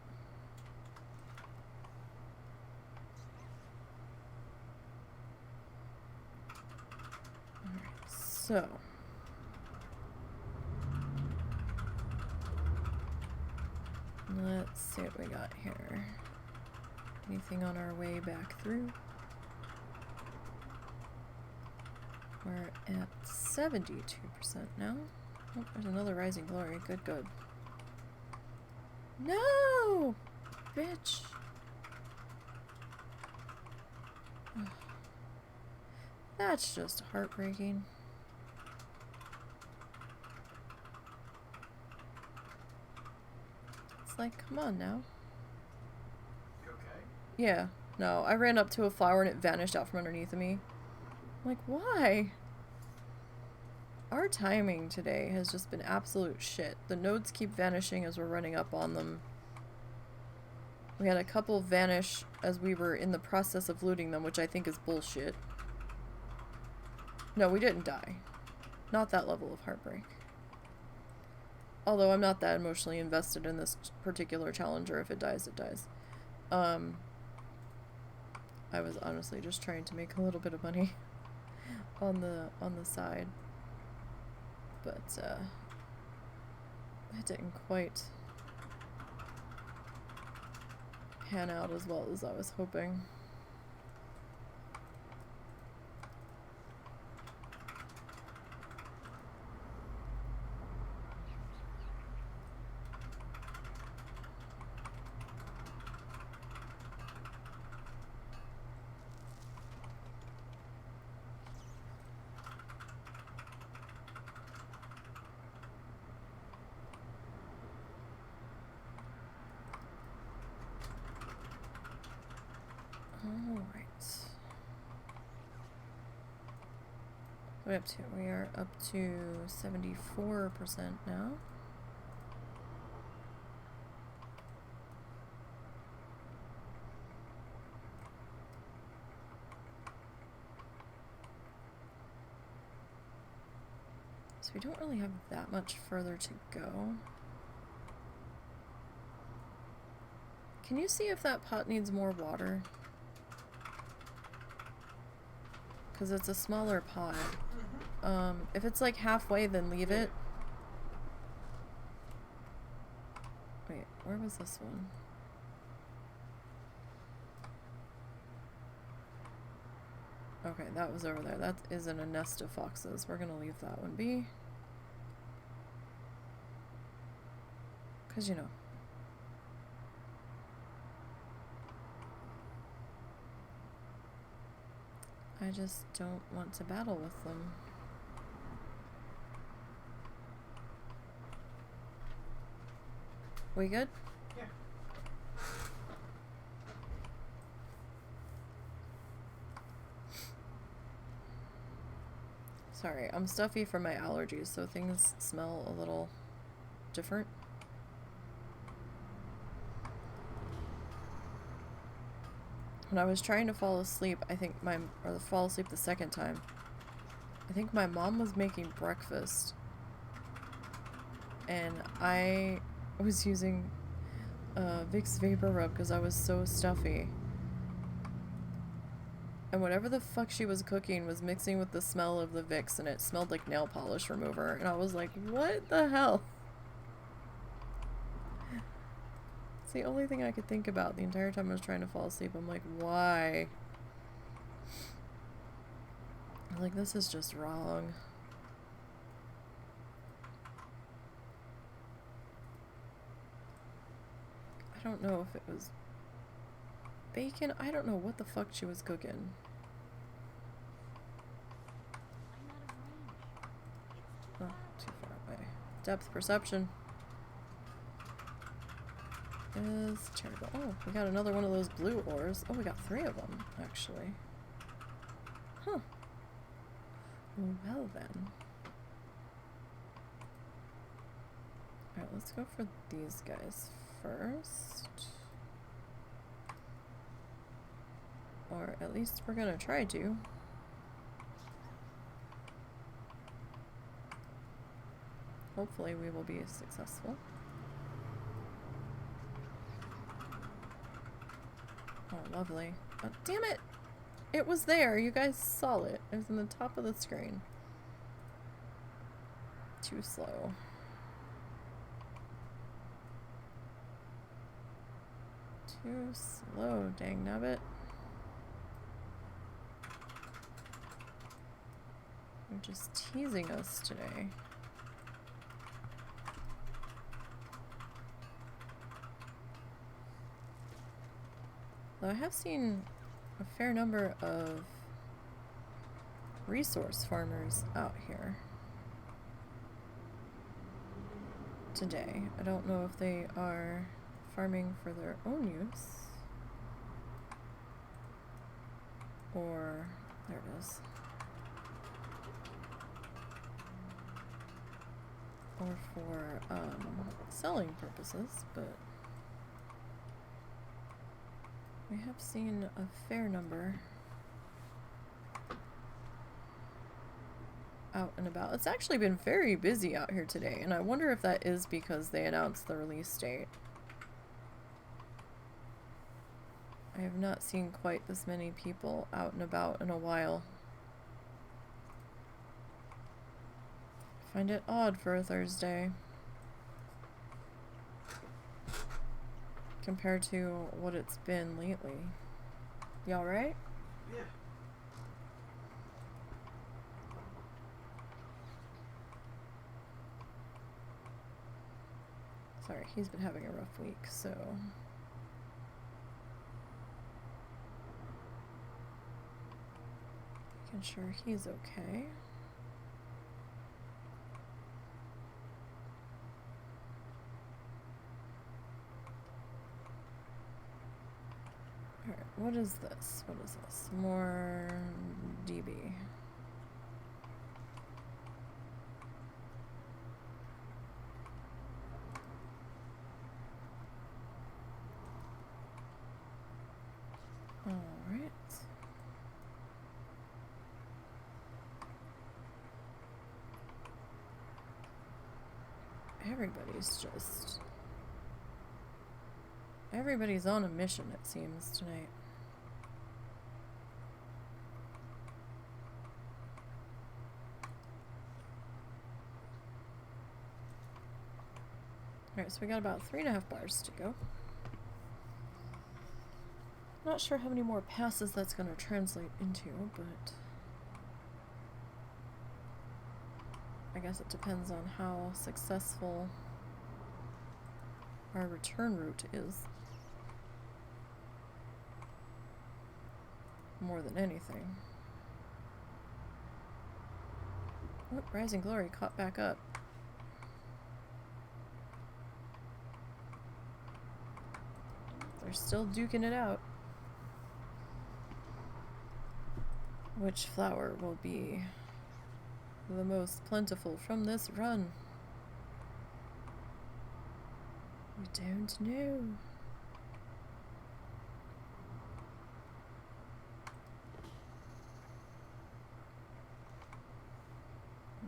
Alright, so. Let's see what we got here. Anything on our way back through? We're at 72% now. Oh, there's another rising glory. Good, good. No! Bitch! Ugh. That's just heartbreaking. It's like, come on now. You okay? Yeah. No, I ran up to a flower and it vanished out from underneath of me. I'm like, why? Our timing today has just been absolute shit. The nodes keep vanishing as we're running up on them. We had a couple vanish as we were in the process of looting them, which I think is bullshit. No, we didn't die. Not that level of heartbreak. Although I'm not that emotionally invested in this particular challenger. If it dies, it dies. I was honestly just trying to make a little bit of money on the side. But it didn't quite pan out as well as I was hoping. We are up to 74% now. So we don't really have that much further to go. Can you see if that pot needs more water? Because it's a smaller pot. If it's like halfway, then leave it. Wait, where was this one? Okay, that was over there. That is in a nest of foxes. We're gonna leave that one be. Because, you know. I just don't want to battle with them. We good? Yeah. Sorry, I'm stuffy from my allergies, so things smell a little different. When I was trying to fall asleep, fall asleep the second time, I think my mom was making breakfast, and I was using Vicks Vapor Rub because I was so stuffy. And whatever the fuck she was cooking was mixing with the smell of the Vicks, and it smelled like nail polish remover. And I was like, what the hell? It's the only thing I could think about the entire time I was trying to fall asleep. I'm like, why? Like, this is just wrong. I don't know if it was bacon. I don't know what the fuck she was cooking. Oh, too far away. Depth perception is terrible. Oh, we got another one of those blue ores. Oh, we got 3 of them, actually. Huh. Well then. Alright, let's go for these guys first. Or at least we're gonna try to. Hopefully we will be successful. Oh, lovely. Oh, damn it! It was there! You guys saw it. It was in the top of the screen. Too slow. Too slow, dang nabbit. You're just teasing us today. Though I have seen a fair number of resource farmers out here today. I don't know if they are farming for their own use or there it is. Or for selling purposes, but we have seen a fair number out and about. It's actually been very busy out here today, and I wonder if that is because they announced the release date. I have not seen quite this many people out and about in a while. I find it odd for a Thursday compared to what it's been lately. Y'all right? Yeah. Sorry, he's been having a rough week, so making sure he's okay. Alright, what is this? What is this? More DB. Alright. Everybody's on a mission, it seems, tonight. Alright, so we got about 3.5 bars to go. Not sure how many more passes that's going to translate into, but I guess it depends on how successful our return route is. More than anything. Oh, Rising Glory caught back up. They're still duking it out. Which flower will be the most plentiful from this run? We don't know.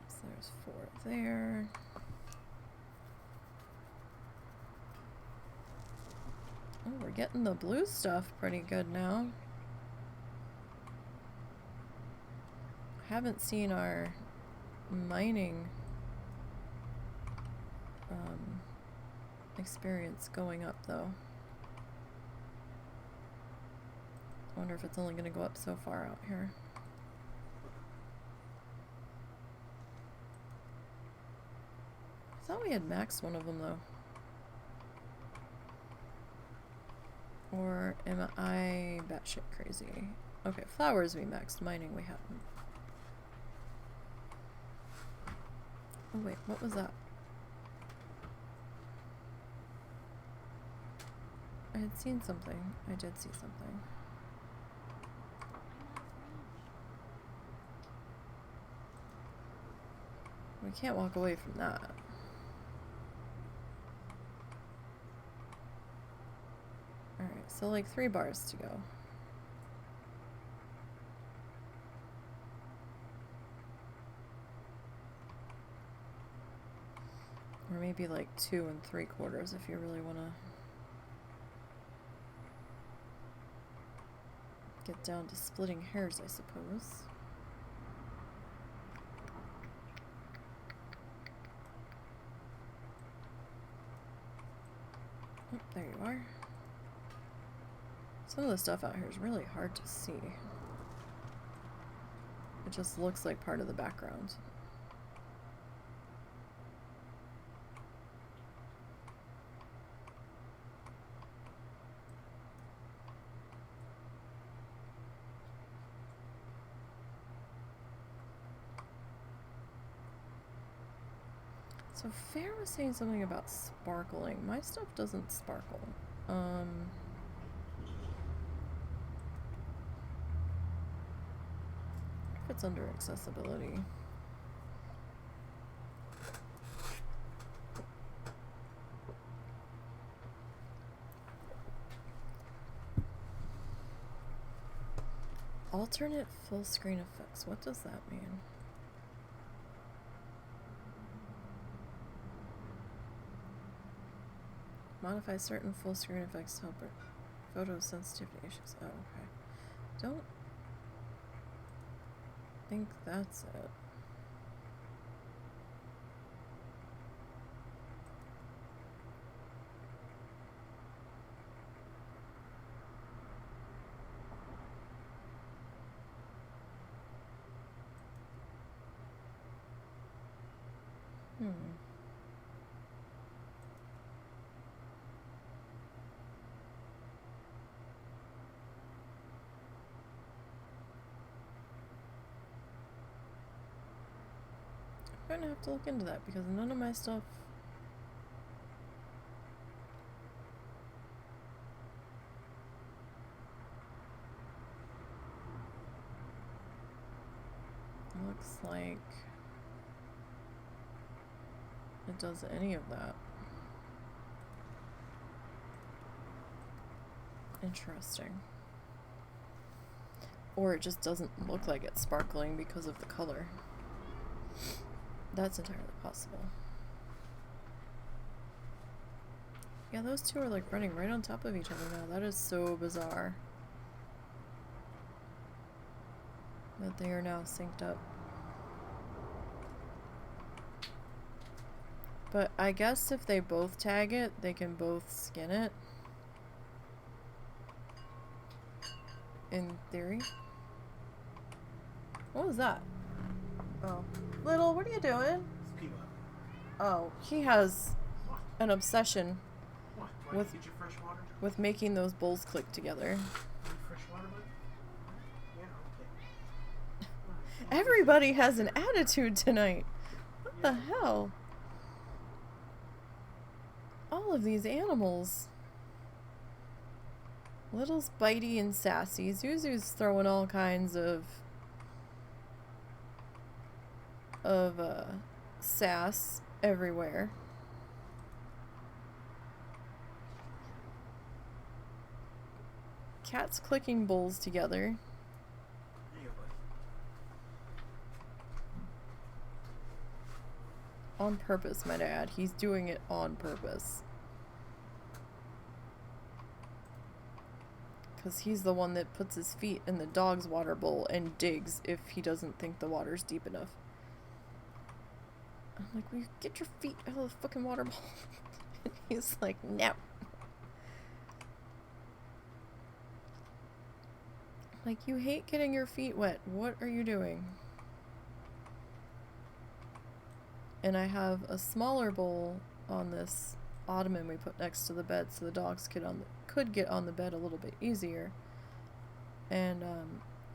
So there's 4 there. Oh, we're getting the blue stuff pretty good now. Haven't seen our mining experience going up though. I wonder if it's only going to go up so far out here. I thought we had maxed one of them though. Or am I batshit crazy? Okay, flowers we maxed, mining we haven't. Oh wait, what was that? I had seen something. I did see something. We can't walk away from that. Alright, so like 3 bars to go. Or maybe like 2 3/4 if you really want to get down to splitting hairs, I suppose. Oh, there you are. Some of the stuff out here is really hard to see. It just looks like part of the background. So Fair was saying something about sparkling. My stuff doesn't sparkle. If it's under accessibility. Alternate full screen effects. What does that mean? Modify certain full screen effects to help it. Photo sensitivity issues. Oh, okay. Don't think that's it. I'm gonna have to look into that because none of my stuff looks like it does any of that. Interesting. Or it just doesn't look like it's sparkling because of the color. That's entirely possible. Yeah, those two are like running right on top of each other now. That is so bizarre. That they are now synced up. But I guess if they both tag it, they can both skin it. In theory. What was that? Oh. Little, what are you doing? Oh, he has an obsession with making those bowls click together. Everybody has an attitude tonight. What the hell? All of these animals. Little's bitey and sassy. Zuzu's throwing all kinds of sass everywhere. Cat's clicking bowls together. On purpose, might I add. He's doing it on purpose. Because he's the one that puts his feet in the dog's water bowl and digs if he doesn't think the water's deep enough. I'm like, will you get your feet out of the fucking water bowl? And he's like, no. Like, you hate getting your feet wet. What are you doing? And I have a smaller bowl on this ottoman we put next to the bed so the dogs could get on the bed a little bit easier. And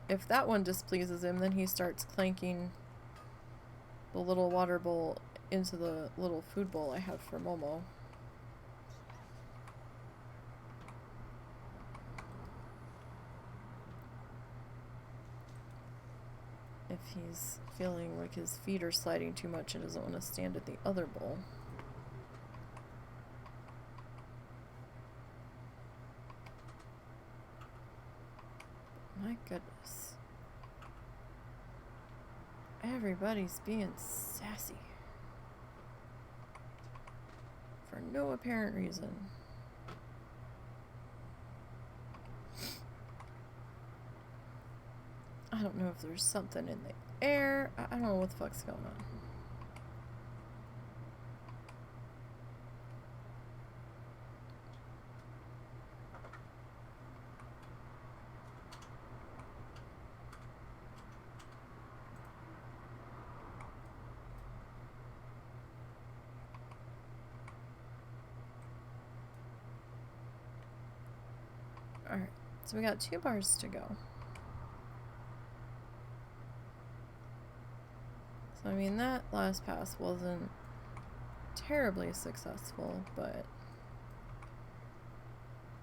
if that one displeases him, then he starts clanking the little water bowl into the little food bowl I have for Momo. If he's feeling like his feet are sliding too much and doesn't want to stand at the other bowl. My goodness. Everybody's being sassy. For no apparent reason. I don't know if there's something in the air. I don't know what the fuck's going on. Alright, so we got 2 bars to go. So I mean, that last pass wasn't terribly successful, but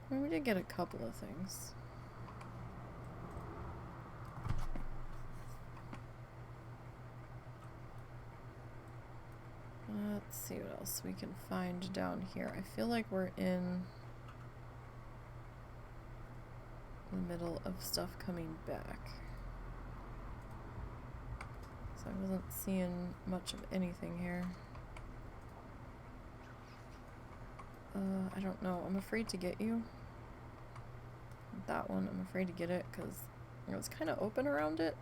I mean, we did get a couple of things. Let's see what else we can find down here. I feel like we're in the middle of stuff coming back. So I wasn't seeing much of anything here. I don't know. I'm afraid to get you. That one, I'm afraid to get it because it was kind of open around it.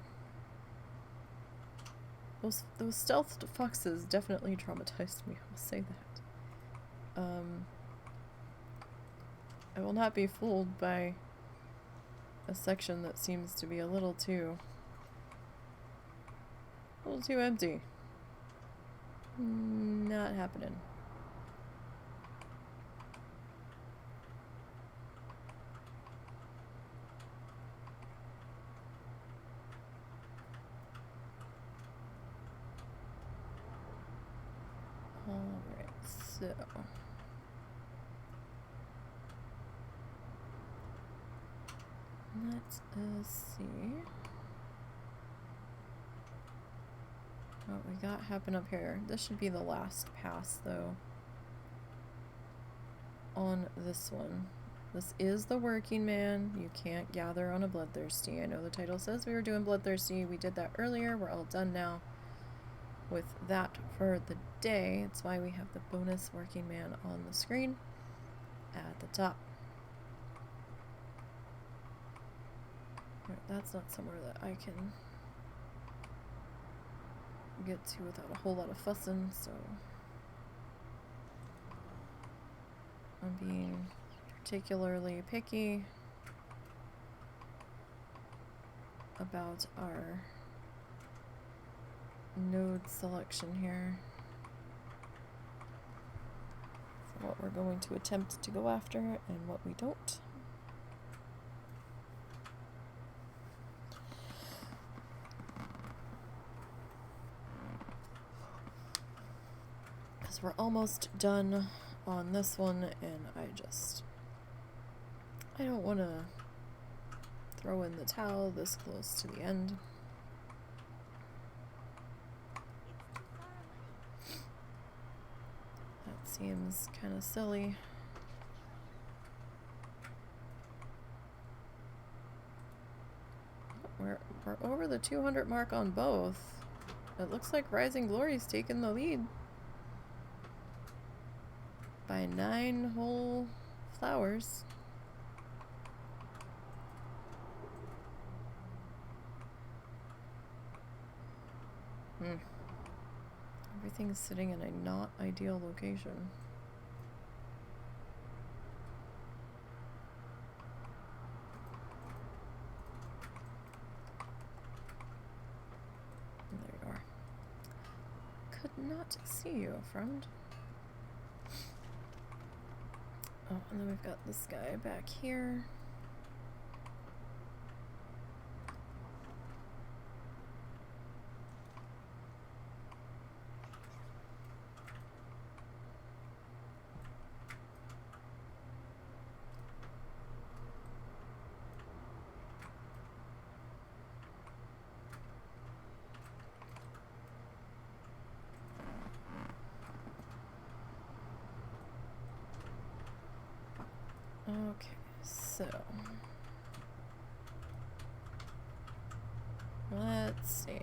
Those stealth foxes definitely traumatized me, I'll say that. I will not be fooled by a section that seems to be a little too empty. Not happening. Alright, so let's see what we got happen up here. This should be the last pass though on this one. This is the working man. You can't gather on a bloodthirsty. I know the title says we were doing bloodthirsty. We did that earlier. We're all done now with that for the day. It's why we have the bonus working man on the screen at the top. Right, that's not somewhere that I can get to without a whole lot of fussing, so I'm being particularly picky about our node selection here. For what we're going to attempt to go after and what we don't. Because we're almost done on this one, and I don't want to throw in the towel this close to the end. That seems kind of silly. We're over the 200 mark on both. It looks like Rising Glory's taking the lead by 9 whole flowers. Everything's sitting in a not ideal location. There you are. Could not see you, friend. Oh, and then we've got this guy back here. Okay, so let's see.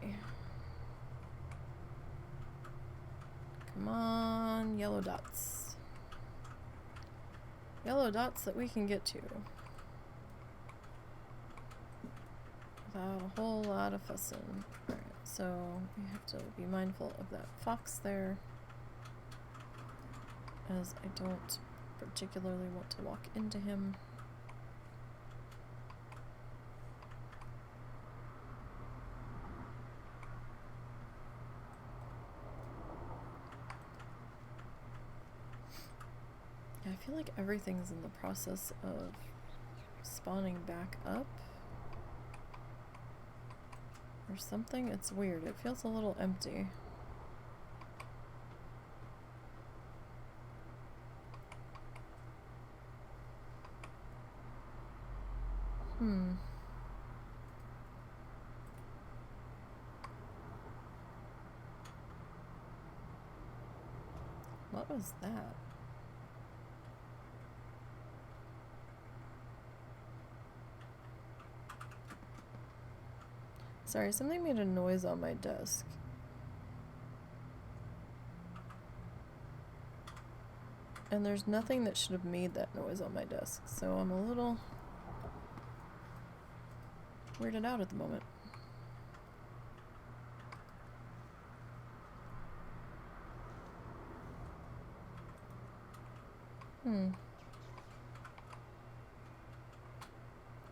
Come on, yellow dots. Yellow dots that we can get to without a whole lot of fussing. Alright, so we have to be mindful of that fox there, as I don't particularly want to walk into him. Yeah, I feel like everything's in the process of spawning back up or something. It's weird. It feels a little empty. What was that? Sorry, something made a noise on my desk. And there's nothing that should have made that noise on my desk, so I'm a little weirded out at the moment.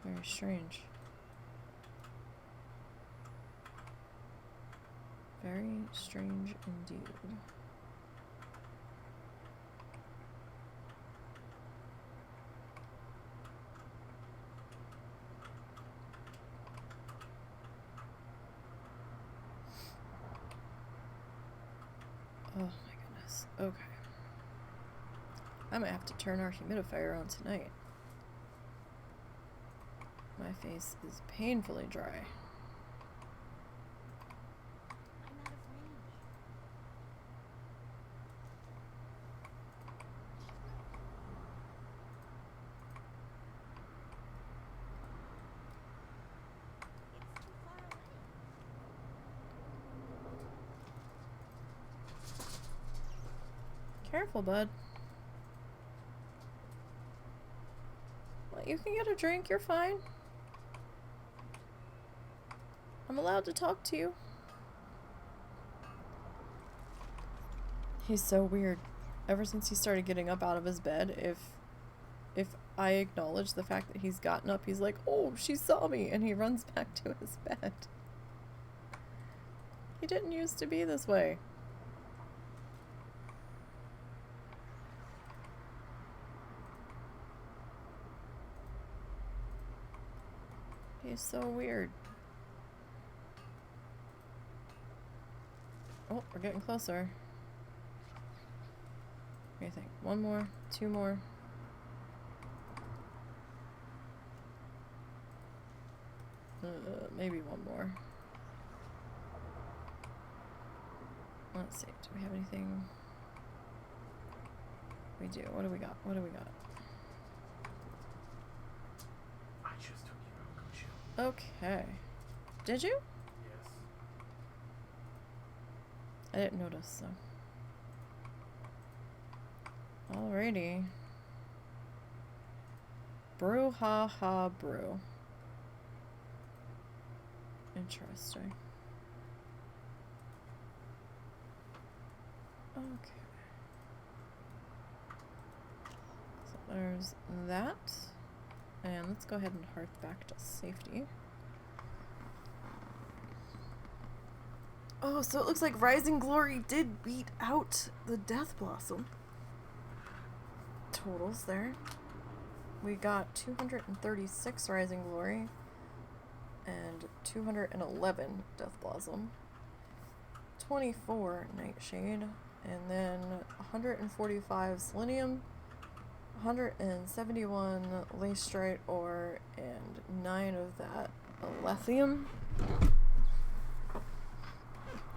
Very strange. Very strange indeed. Oh my goodness. Okay. I might have to turn our humidifier on tonight. My face is painfully dry. Careful, bud. Well, you can get a drink, you're fine. I'm allowed to talk to you. He's so weird. Ever since he started getting up out of his bed, if I acknowledge the fact that he's gotten up, he's like, "Oh, she saw me," and he runs back to his bed. He didn't used to be this way. He's so weird. Oh, we're getting closer. What do you think? One more? Two more? Maybe one more. Let's see. Do we have anything? We do. What do we got? What do we got? I just took you out. Go chill. Okay. Did you? Yes. I didn't notice, so. Alrighty. Brew ha ha brew. Interesting. Okay. So there's that. And let's go ahead and hearth back to safety. Oh, so it looks like Rising Glory did beat out the Death Blossom. Totals there. We got 236 Rising Glory and 211 Death Blossom, 24 Nightshade, and then 145 Selenium, 171 Lacestrite ore, and 9 of that Elithium.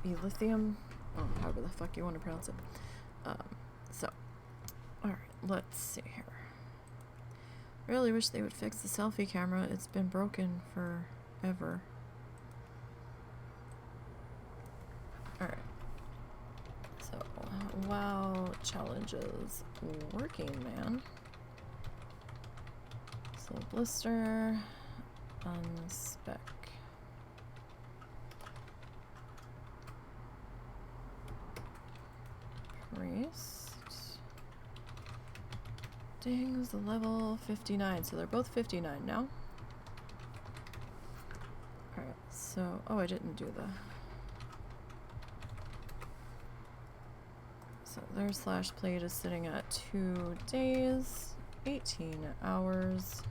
Oh, however the fuck you want to pronounce it. Alright, let's see here. Really wish they would fix the selfie camera. It's been broken forever. Alright. So, WoW challenges. Working Man. So, Blister. Unspec. Priest. Ding's the level 59, so they're both 59 now. Alright, so, oh, I didn't do the... So their slash plate is sitting at 2 days, 18 hours,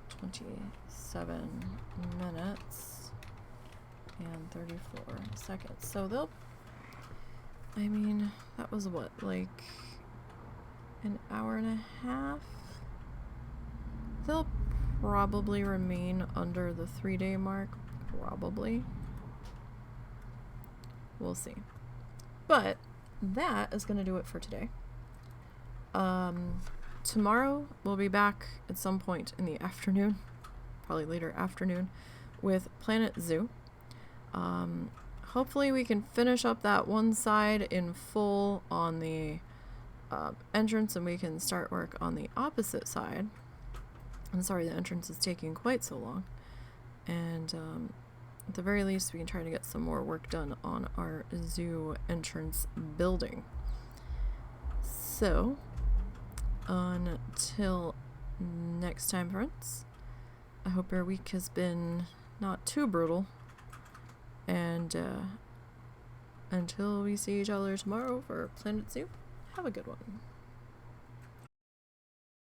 27 minutes, and 34 seconds. So they'll, I mean, that was what, like an hour and a half? They'll probably remain under the 3-day mark, probably. We'll see. But that is going to do it for today. Tomorrow we'll be back at some point in the afternoon, probably later afternoon, with Planet Zoo. Hopefully we can finish up that one side in full on the entrance, and we can start work on the opposite side. I'm sorry the entrance is taking quite so long. And at the very least we can try to get some more work done on our zoo entrance building. So until next time, friends, I hope your week has been not too brutal, and until we see each other tomorrow for Planet Zoo, have a good one.